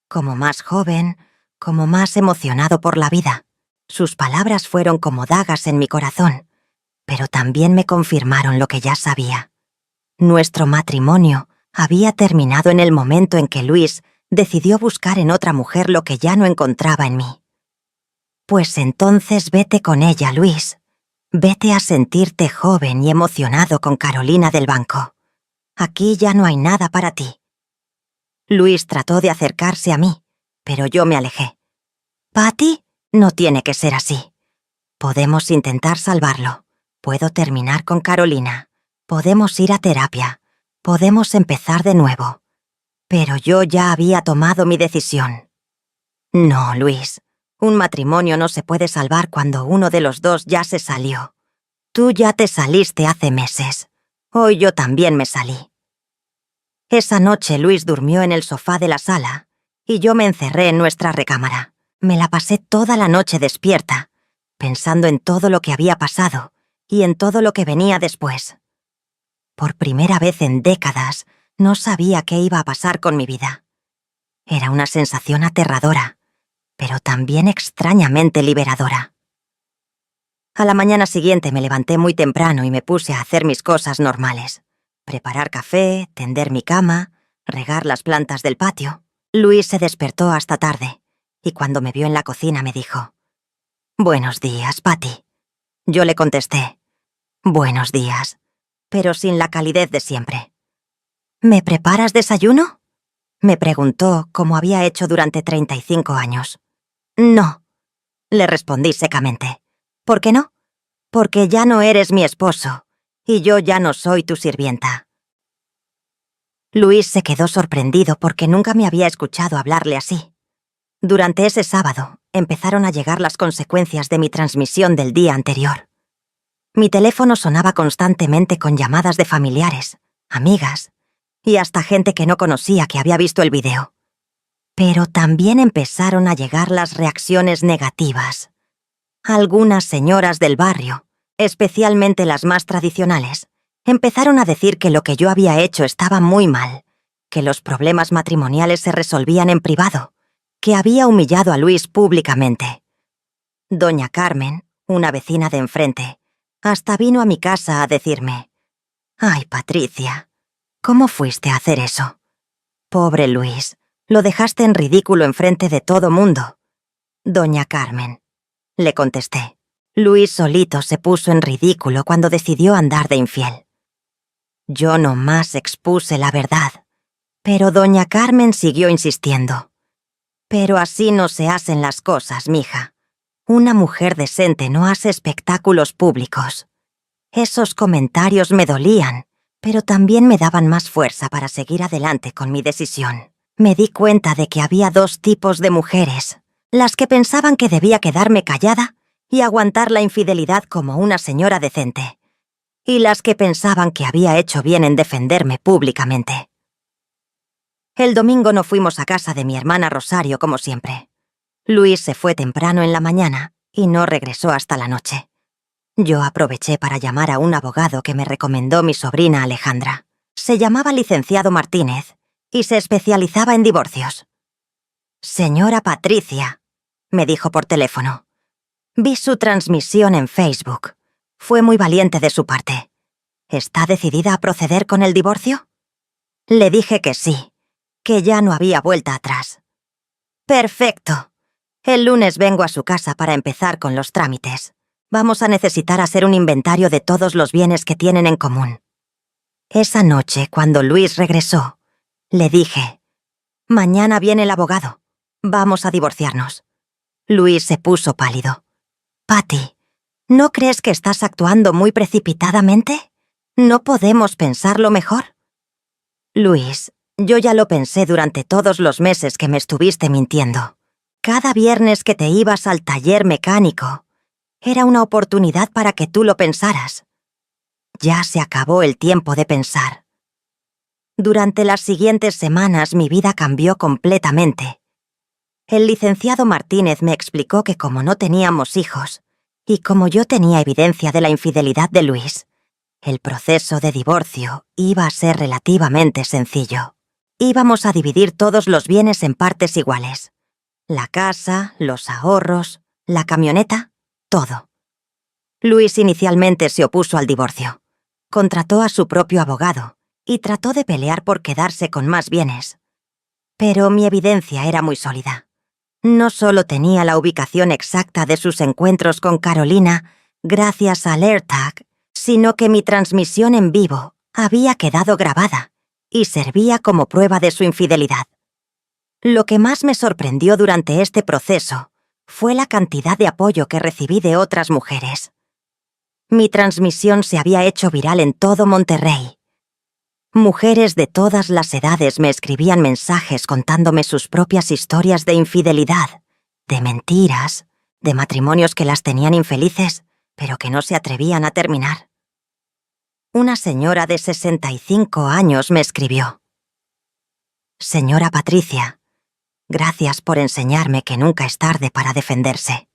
S1: Como más joven, como más emocionado por la vida». Sus palabras fueron como dagas en mi corazón, pero también me confirmaron lo que ya sabía. Nuestro matrimonio había terminado en el momento en que Luis decidió buscar en otra mujer lo que ya no encontraba en mí. «Pues entonces vete con ella, Luis. Vete a sentirte joven y emocionado con Carolina del banco. Aquí ya no hay nada para ti». Luis trató de acercarse a mí, pero yo me alejé. «Patty, no tiene que ser así. Podemos intentar salvarlo. Puedo terminar con Carolina. Podemos ir a terapia. Podemos empezar de nuevo. Pero yo ya había tomado mi decisión». «No, Luis. Un matrimonio no se puede salvar cuando uno de los dos ya se salió. Tú ya te saliste hace meses. Hoy yo también me salí». Esa noche Luis durmió en el sofá de la sala y yo me encerré en nuestra recámara. Me la pasé toda la noche despierta, pensando en todo lo que había pasado y en todo lo que venía después. Por primera vez en décadas, no sabía qué iba a pasar con mi vida. Era una sensación aterradora, pero también extrañamente liberadora. A la mañana siguiente me levanté muy temprano y me puse a hacer mis cosas normales. Preparar café, tender mi cama, regar las plantas del patio. Luis se despertó hasta tarde, y cuando me vio en la cocina me dijo: «Buenos días, Patty». Yo le contesté: «Buenos días», pero sin la calidez de siempre. «¿Me preparas desayuno?», me preguntó, como había hecho durante 35 años. «No», le respondí secamente. «¿Por qué no?». «Porque ya no eres mi esposo, y yo ya no soy tu sirvienta». Luis se quedó sorprendido porque nunca me había escuchado hablarle así. Durante ese sábado, empezaron a llegar las consecuencias de mi transmisión del día anterior. Mi teléfono sonaba constantemente con llamadas de familiares, amigas y hasta gente que no conocía que había visto el video. Pero también empezaron a llegar las reacciones negativas. Algunas señoras del barrio, especialmente las más tradicionales, empezaron a decir que lo que yo había hecho estaba muy mal, que los problemas matrimoniales se resolvían en privado, que había humillado a Luis públicamente. Doña Carmen, una vecina de enfrente, hasta vino a mi casa a decirme: «Ay, Patricia, ¿cómo fuiste a hacer eso? Pobre Luis, lo dejaste en ridículo enfrente de todo mundo». «Doña Carmen», le contesté, «Luis solito se puso en ridículo cuando decidió andar de infiel. Yo nomás expuse la verdad». Pero doña Carmen siguió insistiendo: «Pero así no se hacen las cosas, mija. Una mujer decente no hace espectáculos públicos». Esos comentarios me dolían, pero también me daban más fuerza para seguir adelante con mi decisión. Me di cuenta de que había dos tipos de mujeres: las que pensaban que debía quedarme callada y aguantar la infidelidad como una señora decente, y las que pensaban que había hecho bien en defenderme públicamente. El domingo no fuimos a casa de mi hermana Rosario como siempre. Luis se fue temprano en la mañana y no regresó hasta la noche. Yo aproveché para llamar a un abogado que me recomendó mi sobrina Alejandra. Se llamaba licenciado Martínez y se especializaba en divorcios. «Señora Patricia», me dijo por teléfono, «vi su transmisión en Facebook. Fue muy valiente de su parte. ¿Está decidida a proceder con el divorcio?». Le dije que sí, que ya no había vuelta atrás. «Perfecto. El lunes vengo a su casa para empezar con los trámites. Vamos a necesitar hacer un inventario de todos los bienes que tienen en común». Esa noche, cuando Luis regresó, le dije: «Mañana viene el abogado. Vamos a divorciarnos». Luis se puso pálido. «Patty, ¿no crees que estás actuando muy precipitadamente? ¿No podemos pensarlo mejor?». «Luis, yo ya lo pensé durante todos los meses que me estuviste mintiendo. Cada viernes que te ibas al taller mecánico, era una oportunidad para que tú lo pensaras. Ya se acabó el tiempo de pensar». Durante las siguientes semanas mi vida cambió completamente. El licenciado Martínez me explicó que como no teníamos hijos, y como yo tenía evidencia de la infidelidad de Luis, el proceso de divorcio iba a ser relativamente sencillo. Íbamos a dividir todos los bienes en partes iguales: la casa, los ahorros, la camioneta, todo. Luis inicialmente se opuso al divorcio. Contrató a su propio abogado y trató de pelear por quedarse con más bienes. Pero mi evidencia era muy sólida. No solo tenía la ubicación exacta de sus encuentros con Carolina gracias al AirTag, sino que mi transmisión en vivo había quedado grabada y servía como prueba de su infidelidad. Lo que más me sorprendió durante este proceso fue la cantidad de apoyo que recibí de otras mujeres. Mi transmisión se había hecho viral en todo Monterrey. Mujeres de todas las edades me escribían mensajes contándome sus propias historias de infidelidad, de mentiras, de matrimonios que las tenían infelices, pero que no se atrevían a terminar. Una señora de 65 años me escribió: «Señora Patricia, gracias por enseñarme que nunca es tarde para defenderse.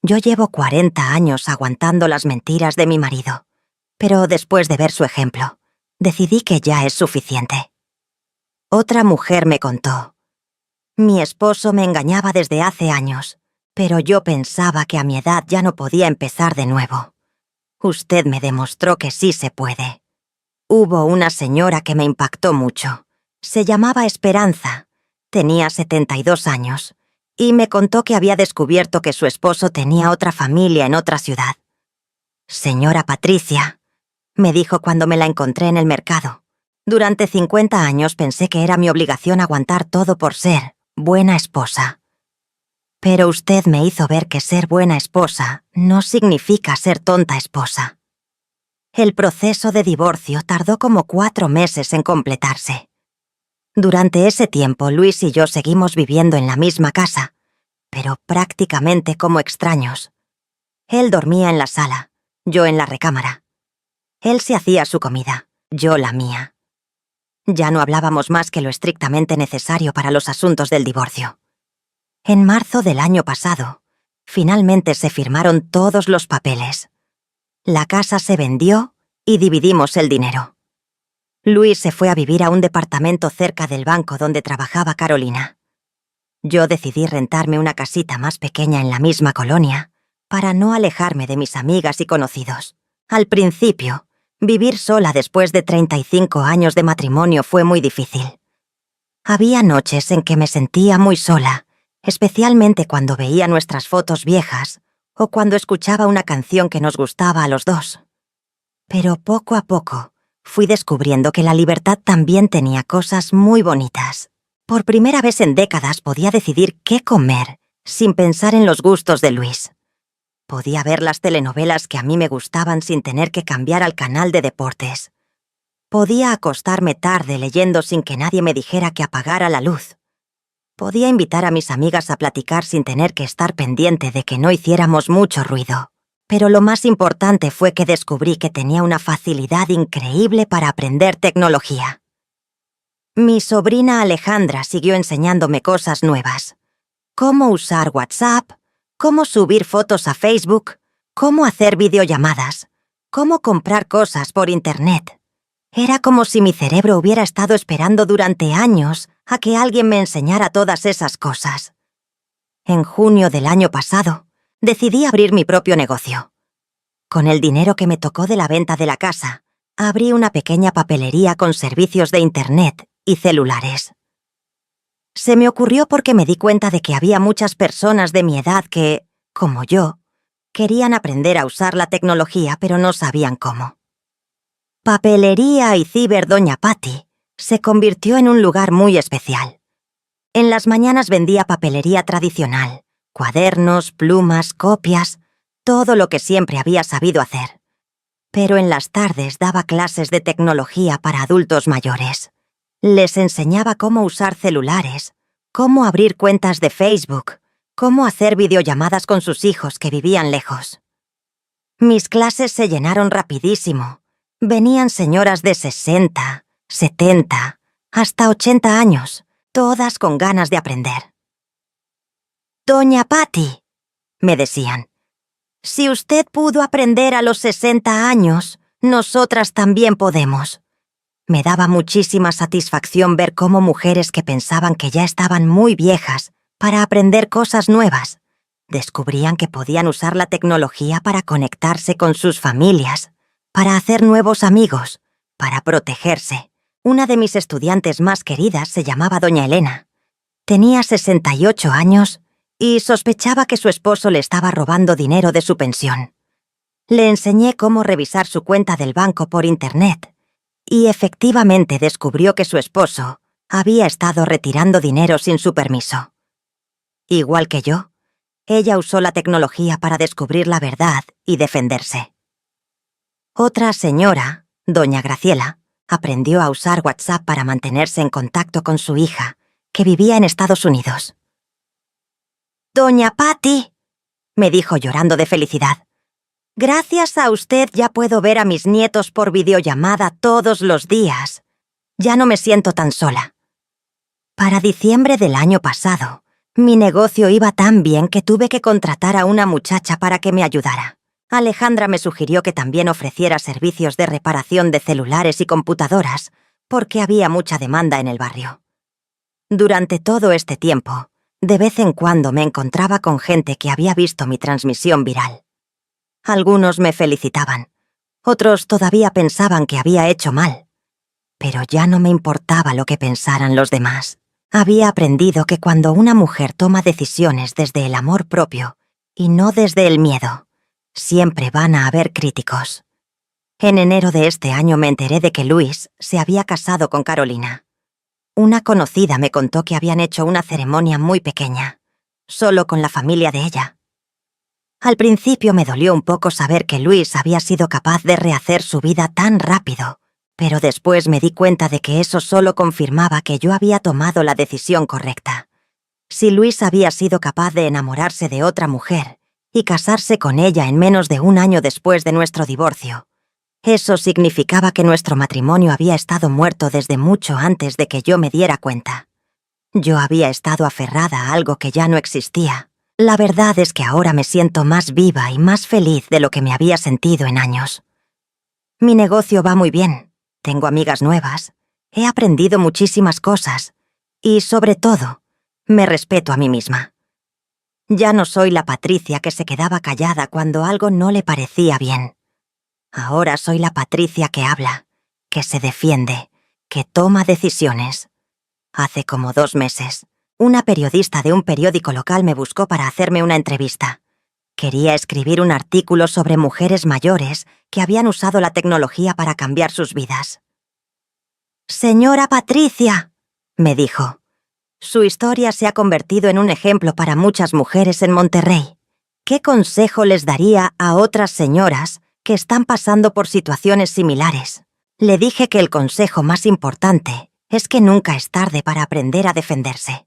S1: Yo llevo 40 años aguantando las mentiras de mi marido, pero después de ver su ejemplo, Decidí que ya es suficiente. Otra mujer me contó: mi esposo me engañaba desde hace años, pero yo pensaba que a mi edad ya no podía empezar de nuevo. Usted me demostró que sí se puede. Hubo una señora que me impactó mucho. Se llamaba Esperanza. Tenía 72 años. Y me contó que había descubierto que su esposo tenía otra familia en otra ciudad. Señora Patricia, me dijo cuando me la encontré en el mercado. Durante 50 años pensé que era mi obligación aguantar todo por ser buena esposa. Pero usted me hizo ver que ser buena esposa no significa ser tonta esposa. El proceso de divorcio tardó como 4 meses en completarse. Durante ese tiempo, Luis y yo seguimos viviendo en la misma casa, pero prácticamente como extraños. Él dormía en la sala, yo en la recámara. Él se hacía su comida, yo la mía. Ya no hablábamos más que lo estrictamente necesario para los asuntos del divorcio. En marzo del año pasado, finalmente se firmaron todos los papeles. La casa se vendió y dividimos el dinero. Luis se fue a vivir a un departamento cerca del banco donde trabajaba Carolina. Yo decidí rentarme una casita más pequeña en la misma colonia para no alejarme de mis amigas y conocidos. Al principio, vivir sola después de 35 años de matrimonio fue muy difícil. Había noches en que me sentía muy sola, especialmente cuando veía nuestras fotos viejas o cuando escuchaba una canción que nos gustaba a los dos. Pero poco a poco fui descubriendo que la libertad también tenía cosas muy bonitas. Por primera vez en décadas podía decidir qué comer sin pensar en los gustos de Luis. Podía ver las telenovelas que a mí me gustaban sin tener que cambiar al canal de deportes. Podía acostarme tarde leyendo sin que nadie me dijera que apagara la luz. Podía invitar a mis amigas a platicar sin tener que estar pendiente de que no hiciéramos mucho ruido. Pero lo más importante fue que descubrí que tenía una facilidad increíble para aprender tecnología. Mi sobrina Alejandra siguió enseñándome cosas nuevas. Cómo usar WhatsApp, cómo subir fotos a Facebook, cómo hacer videollamadas, cómo comprar cosas por Internet. Era como si mi cerebro hubiera estado esperando durante años a que alguien me enseñara todas esas cosas. En junio del año pasado, decidí abrir mi propio negocio. Con el dinero que me tocó de la venta de la casa, abrí una pequeña papelería con servicios de Internet y celulares. Se me ocurrió porque me di cuenta de que había muchas personas de mi edad que, como yo, querían aprender a usar la tecnología pero no sabían cómo. Papelería y Ciber Doña Patti se convirtió en un lugar muy especial. En las mañanas vendía papelería tradicional, cuadernos, plumas, copias, todo lo que siempre había sabido hacer. Pero en las tardes daba clases de tecnología para adultos mayores. Les enseñaba cómo usar celulares, cómo abrir cuentas de Facebook, cómo hacer videollamadas con sus hijos que vivían lejos. Mis clases se llenaron rapidísimo. Venían señoras de 60, 70, hasta 80 años, todas con ganas de aprender. «Doña Patti», me decían, «si usted pudo aprender a los 60 años, nosotras también podemos». Me daba muchísima satisfacción ver cómo mujeres que pensaban que ya estaban muy viejas para aprender cosas nuevas, descubrían que podían usar la tecnología para conectarse con sus familias, para hacer nuevos amigos, para protegerse. Una de mis estudiantes más queridas se llamaba Doña Elena. Tenía 68 años y sospechaba que su esposo le estaba robando dinero de su pensión. Le enseñé cómo revisar su cuenta del banco por Internet y efectivamente descubrió que su esposo había estado retirando dinero sin su permiso. Igual que yo, ella usó la tecnología para descubrir la verdad y defenderse. Otra señora, doña Graciela, aprendió a usar WhatsApp para mantenerse en contacto con su hija, que vivía en Estados Unidos. «Doña Patti», me dijo llorando de felicidad, «gracias a usted ya puedo ver a mis nietos por videollamada todos los días. Ya no me siento tan sola». Para diciembre del año pasado, mi negocio iba tan bien que tuve que contratar a una muchacha para que me ayudara. Alejandra me sugirió que también ofreciera servicios de reparación de celulares y computadoras, porque había mucha demanda en el barrio. Durante todo este tiempo, de vez en cuando me encontraba con gente que había visto mi transmisión viral. Algunos me felicitaban, otros todavía pensaban que había hecho mal. Pero ya no me importaba lo que pensaran los demás. Había aprendido que cuando una mujer toma decisiones desde el amor propio y no desde el miedo, siempre van a haber críticos. En enero de este año me enteré de que Luis se había casado con Carolina. Una conocida me contó que habían hecho una ceremonia muy pequeña, solo con la familia de ella. Al principio me dolió un poco saber que Luis había sido capaz de rehacer su vida tan rápido, pero después me di cuenta de que eso solo confirmaba que yo había tomado la decisión correcta. Si Luis había sido capaz de enamorarse de otra mujer y casarse con ella en menos de un año después de nuestro divorcio, eso significaba que nuestro matrimonio había estado muerto desde mucho antes de que yo me diera cuenta. Yo había estado aferrada a algo que ya no existía. La verdad es que ahora me siento más viva y más feliz de lo que me había sentido en años. Mi negocio va muy bien, tengo amigas nuevas, he aprendido muchísimas cosas y, sobre todo, me respeto a mí misma. Ya no soy la Patricia que se quedaba callada cuando algo no le parecía bien. Ahora soy la Patricia que habla, que se defiende, que toma decisiones. Hace como 2 meses, una periodista de un periódico local me buscó para hacerme una entrevista. Quería escribir un artículo sobre mujeres mayores que habían usado la tecnología para cambiar sus vidas. «Señora Patricia», me dijo, «su historia se ha convertido en un ejemplo para muchas mujeres en Monterrey. ¿Qué consejo les daría a otras señoras que están pasando por situaciones similares?» Le dije que el consejo más importante es que nunca es tarde para aprender a defenderse.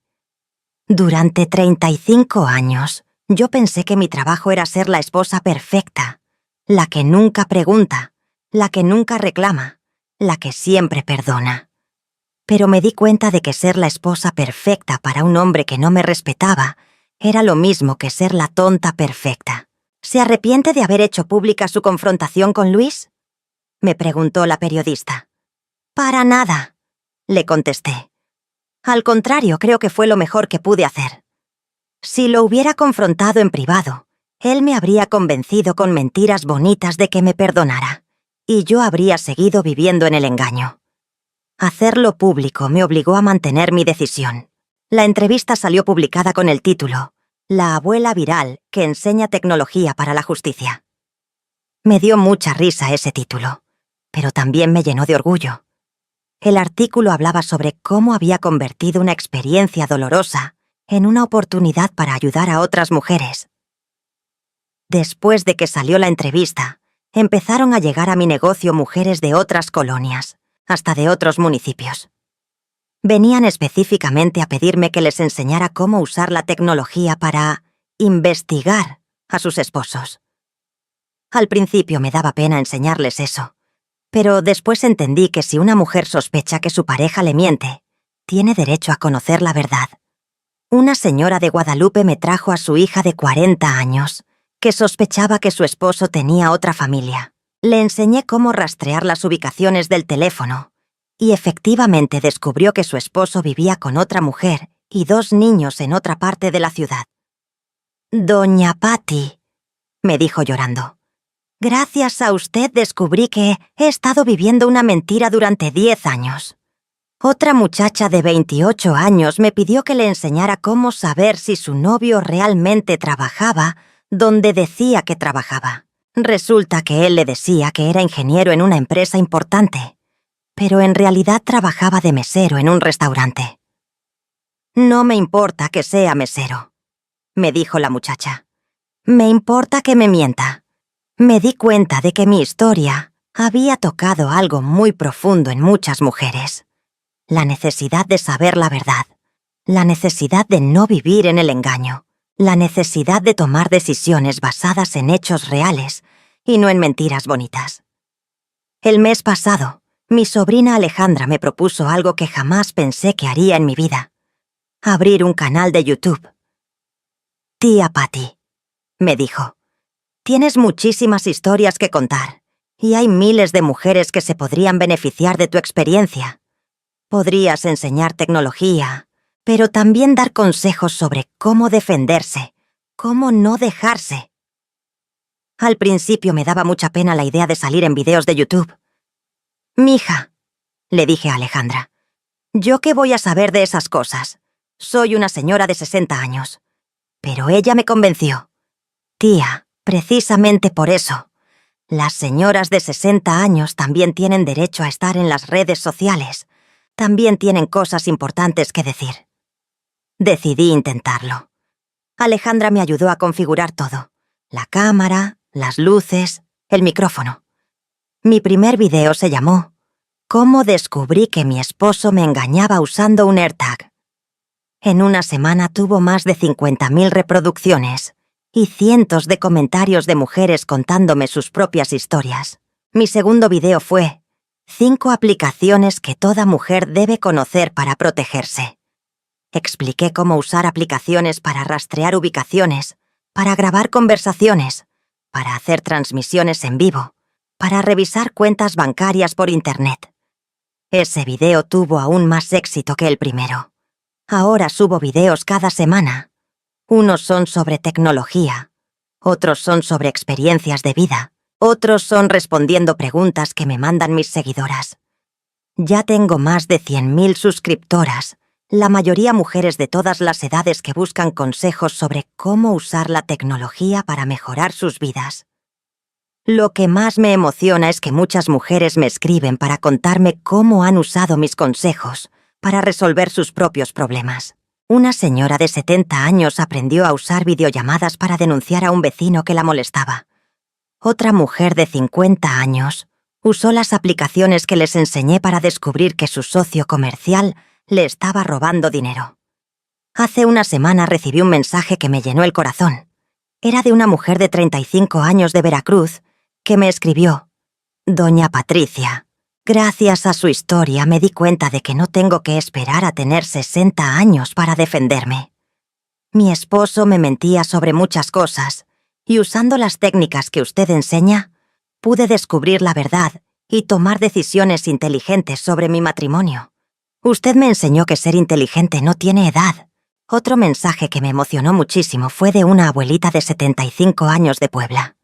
S1: Durante 35 años, yo pensé que mi trabajo era ser la esposa perfecta, la que nunca pregunta, la que nunca reclama, la que siempre perdona. Pero me di cuenta de que ser la esposa perfecta para un hombre que no me respetaba era lo mismo que ser la tonta perfecta. ¿Se arrepiente de haber hecho pública su confrontación con Luis?, me preguntó la periodista. «Para nada», le contesté. «Al contrario, creo que fue lo mejor que pude hacer. Si lo hubiera confrontado en privado, él me habría convencido con mentiras bonitas de que me perdonara, y yo habría seguido viviendo en el engaño. Hacerlo público me obligó a mantener mi decisión. La entrevista salió publicada con el título «La abuela viral que enseña tecnología para la justicia». Me dio mucha risa ese título, pero también me llenó de orgullo. El artículo hablaba sobre cómo había convertido una experiencia dolorosa en una oportunidad para ayudar a otras mujeres. Después de que salió la entrevista, empezaron a llegar a mi negocio mujeres de otras colonias, hasta de otros municipios. Venían específicamente a pedirme que les enseñara cómo usar la tecnología para investigar a sus esposos. Al principio me daba pena enseñarles eso, pero después entendí que si una mujer sospecha que su pareja le miente, tiene derecho a conocer la verdad. Una señora de Guadalupe me trajo a su hija de 40 años, que sospechaba que su esposo tenía otra familia. Le enseñé cómo rastrear las ubicaciones del teléfono, y efectivamente descubrió que su esposo vivía con otra mujer y 2 niños en otra parte de la ciudad. «Doña Patty», me dijo llorando, «gracias a usted descubrí que he estado viviendo una mentira durante 10 años. Otra muchacha de 28 años me pidió que le enseñara cómo saber si su novio realmente trabajaba donde decía que trabajaba. Resulta que él le decía que era ingeniero en una empresa importante, pero en realidad trabajaba de mesero en un restaurante. «No me importa que sea mesero», me dijo la muchacha. «Me importa que me mienta». Me di cuenta de que mi historia había tocado algo muy profundo en muchas mujeres. La necesidad de saber la verdad, la necesidad de no vivir en el engaño, la necesidad de tomar decisiones basadas en hechos reales y no en mentiras bonitas. El mes pasado, mi sobrina Alejandra me propuso algo que jamás pensé que haría en mi vida: abrir un canal de YouTube. «Tía Patty», me dijo, Tienes muchísimas historias que contar, y hay miles de mujeres que se podrían beneficiar de tu experiencia. Podrías enseñar tecnología, pero también dar consejos sobre cómo defenderse, cómo no dejarse. Al principio me daba mucha pena la idea de salir en videos de YouTube. «Mija», le dije a Alejandra, «¿yo qué voy a saber de esas cosas? Soy una señora de 60 años». Pero ella me convenció. «Tía, precisamente por eso. Las señoras de 60 años también tienen derecho a estar en las redes sociales. También tienen cosas importantes que decir». Decidí intentarlo. Alejandra me ayudó a configurar todo. La cámara, las luces, el micrófono. Mi primer video se llamó «Cómo descubrí que mi esposo me engañaba usando un AirTag». En una semana tuvo más de 50.000 reproducciones y cientos de comentarios de mujeres contándome sus propias historias. Mi segundo video fue 5 aplicaciones que toda mujer debe conocer para protegerse. Expliqué cómo usar aplicaciones para rastrear ubicaciones, para grabar conversaciones, para hacer transmisiones en vivo, para revisar cuentas bancarias por Internet. Ese video tuvo aún más éxito que el primero. Ahora subo videos cada semana. Unos son sobre tecnología, otros son sobre experiencias de vida, otros son respondiendo preguntas que me mandan mis seguidoras. Ya tengo más de 100.000 suscriptoras, la mayoría mujeres de todas las edades que buscan consejos sobre cómo usar la tecnología para mejorar sus vidas. Lo que más me emociona es que muchas mujeres me escriben para contarme cómo han usado mis consejos para resolver sus propios problemas. Una señora de 70 años aprendió a usar videollamadas para denunciar a un vecino que la molestaba. Otra mujer de 50 años usó las aplicaciones que les enseñé para descubrir que su socio comercial le estaba robando dinero. Hace una semana recibí un mensaje que me llenó el corazón. Era de una mujer de 35 años de Veracruz que me escribió: «Doña Patricia, gracias a su historia me di cuenta de que no tengo que esperar a tener 60 años para defenderme. Mi esposo me mentía sobre muchas cosas, y usando las técnicas que usted enseña, pude descubrir la verdad y tomar decisiones inteligentes sobre mi matrimonio. Usted me enseñó que ser inteligente no tiene edad». Otro mensaje que me emocionó muchísimo fue de una abuelita de 75 años de Puebla.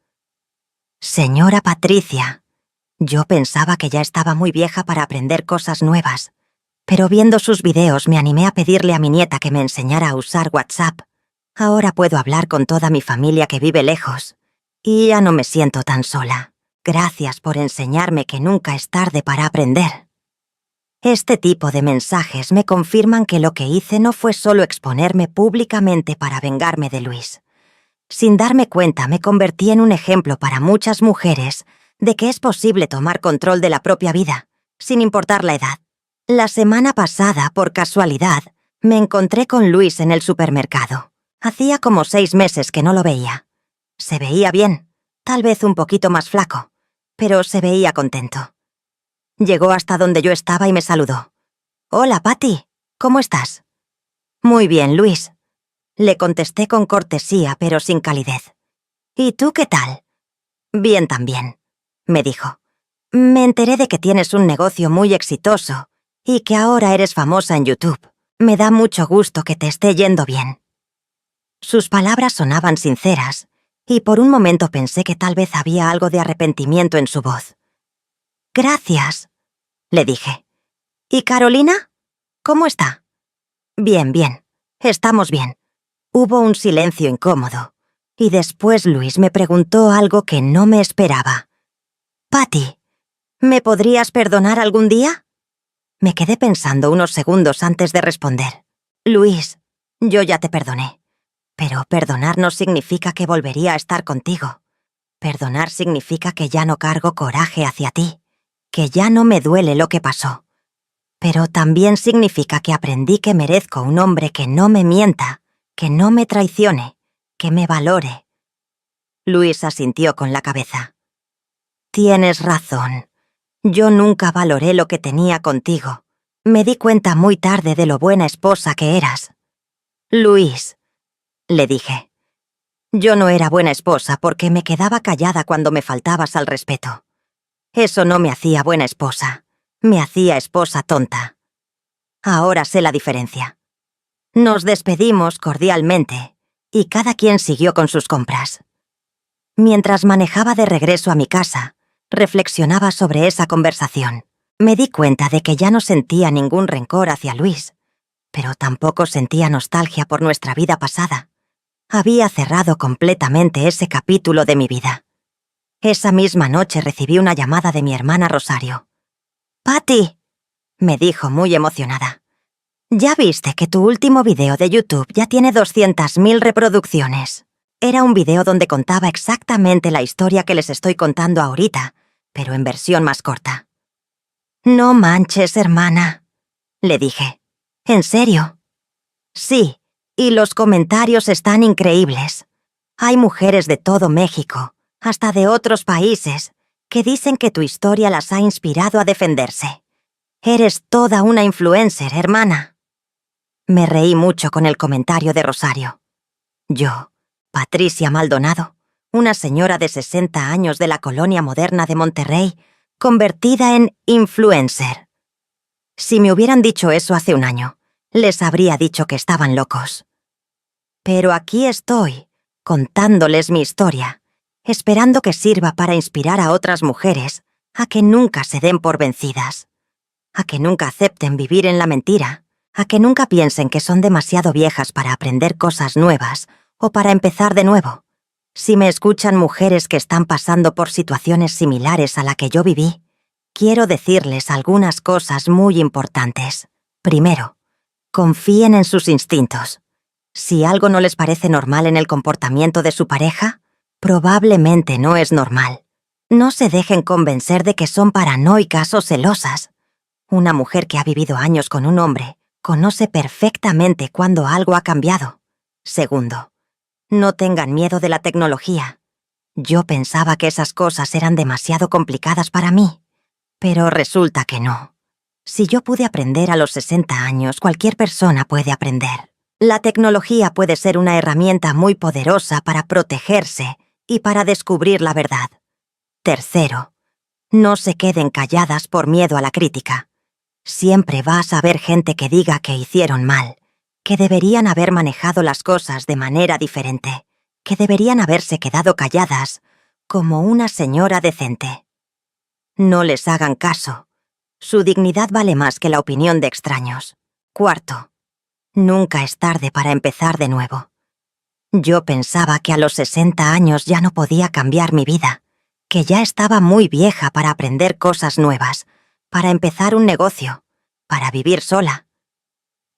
S1: «Señora Patricia, yo pensaba que ya estaba muy vieja para aprender cosas nuevas, pero viendo sus videos me animé a pedirle a mi nieta que me enseñara a usar WhatsApp. Ahora puedo hablar con toda mi familia que vive lejos, y ya no me siento tan sola. Gracias por enseñarme que nunca es tarde para aprender». Este tipo de mensajes me confirman que lo que hice no fue solo exponerme públicamente para vengarme de Luis. Sin darme cuenta, me convertí en un ejemplo para muchas mujeres de que es posible tomar control de la propia vida, sin importar la edad. La semana pasada, por casualidad, me encontré con Luis en el supermercado. Hacía como 6 meses que no lo veía. Se veía bien, tal vez un poquito más flaco, pero se veía contento. Llegó hasta donde yo estaba y me saludó. «Hola, Patty, ¿cómo estás?» «Muy bien, Luis», le contesté con cortesía, pero sin calidez. «¿Y tú qué tal?» «Bien también», me dijo. «Me enteré de que tienes un negocio muy exitoso y que ahora eres famosa en YouTube. Me da mucho gusto que te esté yendo bien». Sus palabras sonaban sinceras, y por un momento pensé que tal vez había algo de arrepentimiento en su voz. «Gracias», le dije. «¿Y Carolina? ¿Cómo está?» «Bien, bien. Estamos bien». Hubo un silencio incómodo, y después Luis me preguntó algo que no me esperaba. «Patty, ¿me podrías perdonar algún día?» Me quedé pensando unos segundos antes de responder. «Luis, yo ya te perdoné. Pero perdonar no significa que volvería a estar contigo. Perdonar significa que ya no cargo coraje hacia ti, que ya no me duele lo que pasó. Pero también significa que aprendí que merezco un hombre que no me mienta, que no me traicione, que me valore». Luis asintió con la cabeza. «Tienes razón. Yo nunca valoré lo que tenía contigo. Me di cuenta muy tarde de lo buena esposa que eras». «Luis», le dije, Yo no era buena esposa porque me quedaba callada cuando me faltabas al respeto. Eso no me hacía buena esposa. Me hacía esposa tonta. Ahora sé la diferencia. Nos despedimos cordialmente y cada quien siguió con sus compras. Mientras manejaba de regreso a mi casa, reflexionaba sobre esa conversación. Me di cuenta de que ya no sentía ningún rencor hacia Luis, pero tampoco sentía nostalgia por nuestra vida pasada. Había cerrado completamente ese capítulo de mi vida. Esa misma noche recibí una llamada de mi hermana Rosario. «Patty», me dijo muy emocionada, «¿ya viste que tu último video de YouTube ya tiene 200.000 reproducciones?» Era un video donde contaba exactamente la historia que les estoy contando ahorita, pero en versión más corta. «No manches, hermana», le dije. «¿En serio?» «Sí, y los comentarios están increíbles. Hay mujeres de todo México, hasta de otros países, que dicen que tu historia las ha inspirado a defenderse. Eres toda una influencer, hermana». Me reí mucho con el comentario de Rosario. Yo, Patricia Maldonado, una señora de 60 años de la colonia moderna de Monterrey, convertida en influencer. Si me hubieran dicho eso hace un año, les habría dicho que estaban locos. Pero aquí estoy, contándoles mi historia, esperando que sirva para inspirar a otras mujeres a que nunca se den por vencidas, a que nunca acepten vivir en la mentira, a que nunca piensen que son demasiado viejas para aprender cosas nuevas o para empezar de nuevo. Si me escuchan mujeres que están pasando por situaciones similares a la que yo viví, quiero decirles algunas cosas muy importantes. Primero, confíen en sus instintos. Si algo no les parece normal en el comportamiento de su pareja, probablemente no es normal. No se dejen convencer de que son paranoicas o celosas. Una mujer que ha vivido años con un hombre conoce perfectamente cuando algo ha cambiado. Segundo, no tengan miedo de la tecnología. Yo pensaba que esas cosas eran demasiado complicadas para mí, pero resulta que no. Si yo pude aprender a los 60 años, cualquier persona puede aprender. La tecnología puede ser una herramienta muy poderosa para protegerse y para descubrir la verdad. Tercero, no se queden calladas por miedo a la crítica. Siempre vas a haber gente que diga que hicieron mal, que deberían haber manejado las cosas de manera diferente, que deberían haberse quedado calladas, como una señora decente. No les hagan caso. Su dignidad vale más que la opinión de extraños. Cuarto, nunca es tarde para empezar de nuevo. Yo pensaba que a los 60 años ya no podía cambiar mi vida, que ya estaba muy vieja para aprender cosas nuevas, para empezar un negocio, para vivir sola.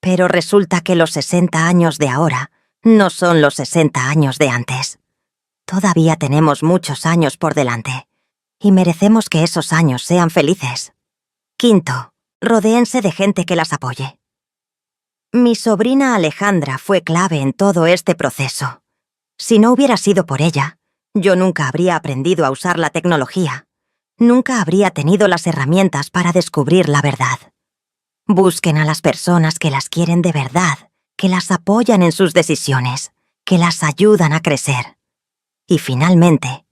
S1: Pero resulta que los 60 años de ahora no son los 60 años de antes. Todavía tenemos muchos años por delante, y merecemos que esos años sean felices. Quinto, rodéense de gente que las apoye. Mi sobrina Alejandra fue clave en todo este proceso. Si no hubiera sido por ella, yo nunca habría aprendido a usar la tecnología. Nunca habría tenido las herramientas para descubrir la verdad. Busquen a las personas que las quieren de verdad, que las apoyan en sus decisiones, que las ayudan a crecer. Y finalmente,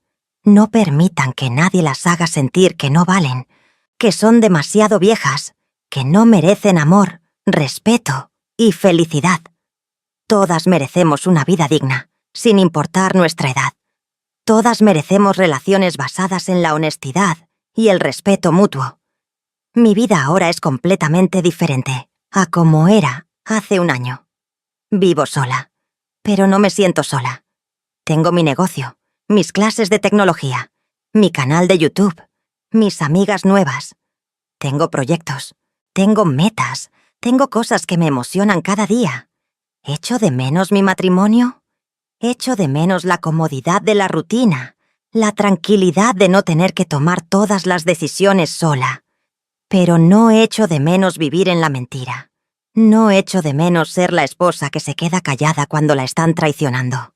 S1: no permitan que nadie las haga sentir que no valen, que son demasiado viejas, que no merecen amor, respeto y felicidad. Todas merecemos una vida digna, sin importar nuestra edad. Todas merecemos relaciones basadas en la honestidad y el respeto mutuo. Mi vida ahora es completamente diferente a como era hace un año. Vivo sola, pero no me siento sola. Tengo mi negocio, mis clases de tecnología, mi canal de YouTube, mis amigas nuevas. Tengo proyectos, tengo metas, tengo cosas que me emocionan cada día. ¿Echo de menos mi matrimonio? Echo de menos la comodidad de la rutina, la tranquilidad de no tener que tomar todas las decisiones sola. Pero no echo de menos vivir en la mentira. No echo de menos ser la esposa que se queda callada cuando la están traicionando.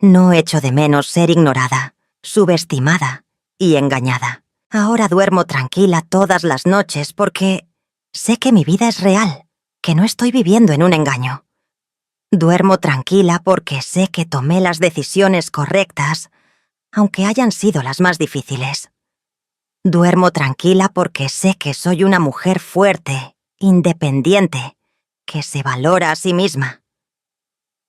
S1: No echo de menos ser ignorada, subestimada y engañada. Ahora duermo tranquila todas las noches porque sé que mi vida es real, que no estoy viviendo en un engaño. Duermo tranquila porque sé que tomé las decisiones correctas, aunque hayan sido las más difíciles. Duermo tranquila porque sé que soy una mujer fuerte, independiente, que se valora a sí misma.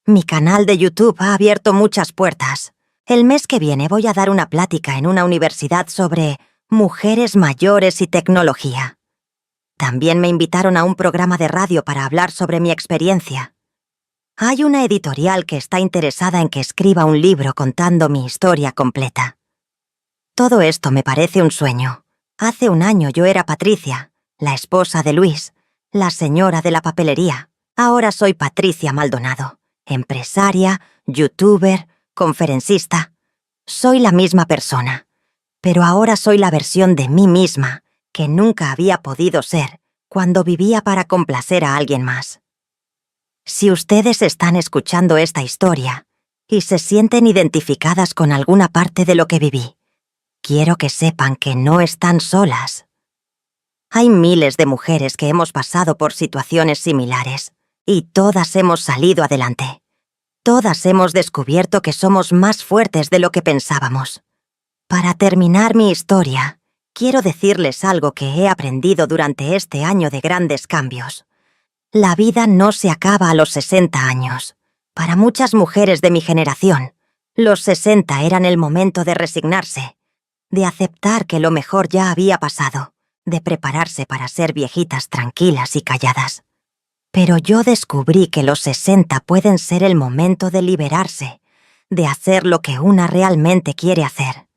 S1: Mi canal de YouTube ha abierto muchas puertas. El mes que viene voy a dar una plática en una universidad sobre mujeres mayores y tecnología. También me invitaron a un programa de radio para hablar sobre mi experiencia. Hay una editorial que está interesada en que escriba un libro contando mi historia completa. Todo esto me parece un sueño. Hace un año yo era Patricia, la esposa de Luis, la señora de la papelería. Ahora soy Patricia Maldonado, empresaria, youtuber, conferencista. Soy la misma persona, pero ahora soy la versión de mí misma que nunca había podido ser cuando vivía para complacer a alguien más. Si ustedes están escuchando esta historia y se sienten identificadas con alguna parte de lo que viví, quiero que sepan que no están solas. Hay miles de mujeres que hemos pasado por situaciones similares y todas hemos salido adelante. Todas hemos descubierto que somos más fuertes de lo que pensábamos. Para terminar mi historia, quiero decirles algo que he aprendido durante este año de grandes cambios. La vida no se acaba a los 60 años. Para muchas mujeres de mi generación, los 60 eran el momento de resignarse, de aceptar que lo mejor ya había pasado, de prepararse para ser viejitas tranquilas y calladas. Pero yo descubrí que los 60 pueden ser el momento de liberarse, de hacer lo que una realmente quiere hacer,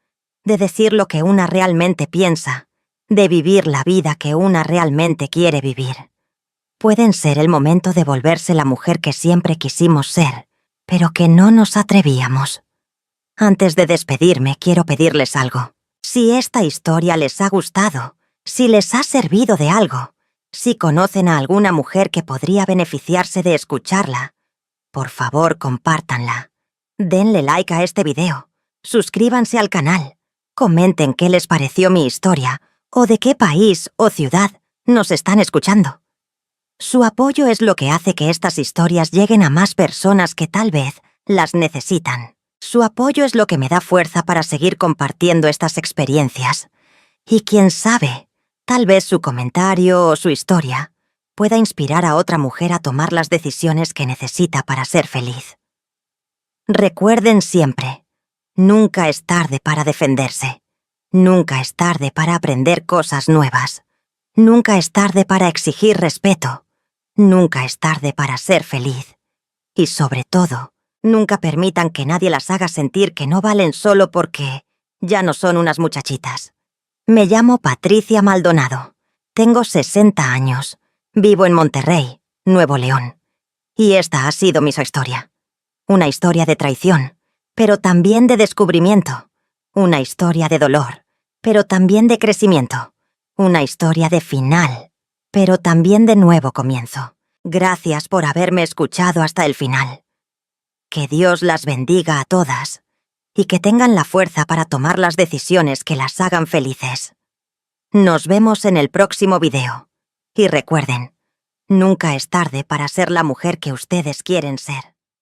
S1: de decir lo que una realmente piensa, de vivir la vida que una realmente quiere vivir. Pueden ser el momento de volverse la mujer que siempre quisimos ser, pero que no nos atrevíamos. Antes de despedirme, quiero pedirles algo. Si esta historia les ha gustado, si les ha servido de algo, si conocen a alguna mujer que podría beneficiarse de escucharla, por favor, compártanla. Denle like a este video, suscríbanse al canal, comenten qué les pareció mi historia o de qué país o ciudad nos están escuchando. Su apoyo es lo que hace que estas historias lleguen a más personas que tal vez las necesitan. Su apoyo es lo que me da fuerza para seguir compartiendo estas experiencias. Y quién sabe, tal vez su comentario o su historia pueda inspirar a otra mujer a tomar las decisiones que necesita para ser feliz. Recuerden siempre, nunca es tarde para defenderse. Nunca es tarde para aprender cosas nuevas. Nunca es tarde para exigir respeto. Nunca es tarde para ser feliz. Y sobre todo, nunca permitan que nadie las haga sentir que no valen solo porque ya no son unas muchachitas. Me llamo Patricia Maldonado. Tengo 60 años. Vivo en Monterrey, Nuevo León. Y esta ha sido mi historia. Una historia de traición, pero también de descubrimiento. Una historia de dolor, pero también de crecimiento. Una historia de final, pero también de nuevo comienzo. Gracias por haberme escuchado hasta el final. Que Dios las bendiga a todas y que tengan la fuerza para tomar las decisiones que las hagan felices. Nos vemos en el próximo video. Y recuerden, nunca es tarde para ser la mujer que ustedes quieren ser.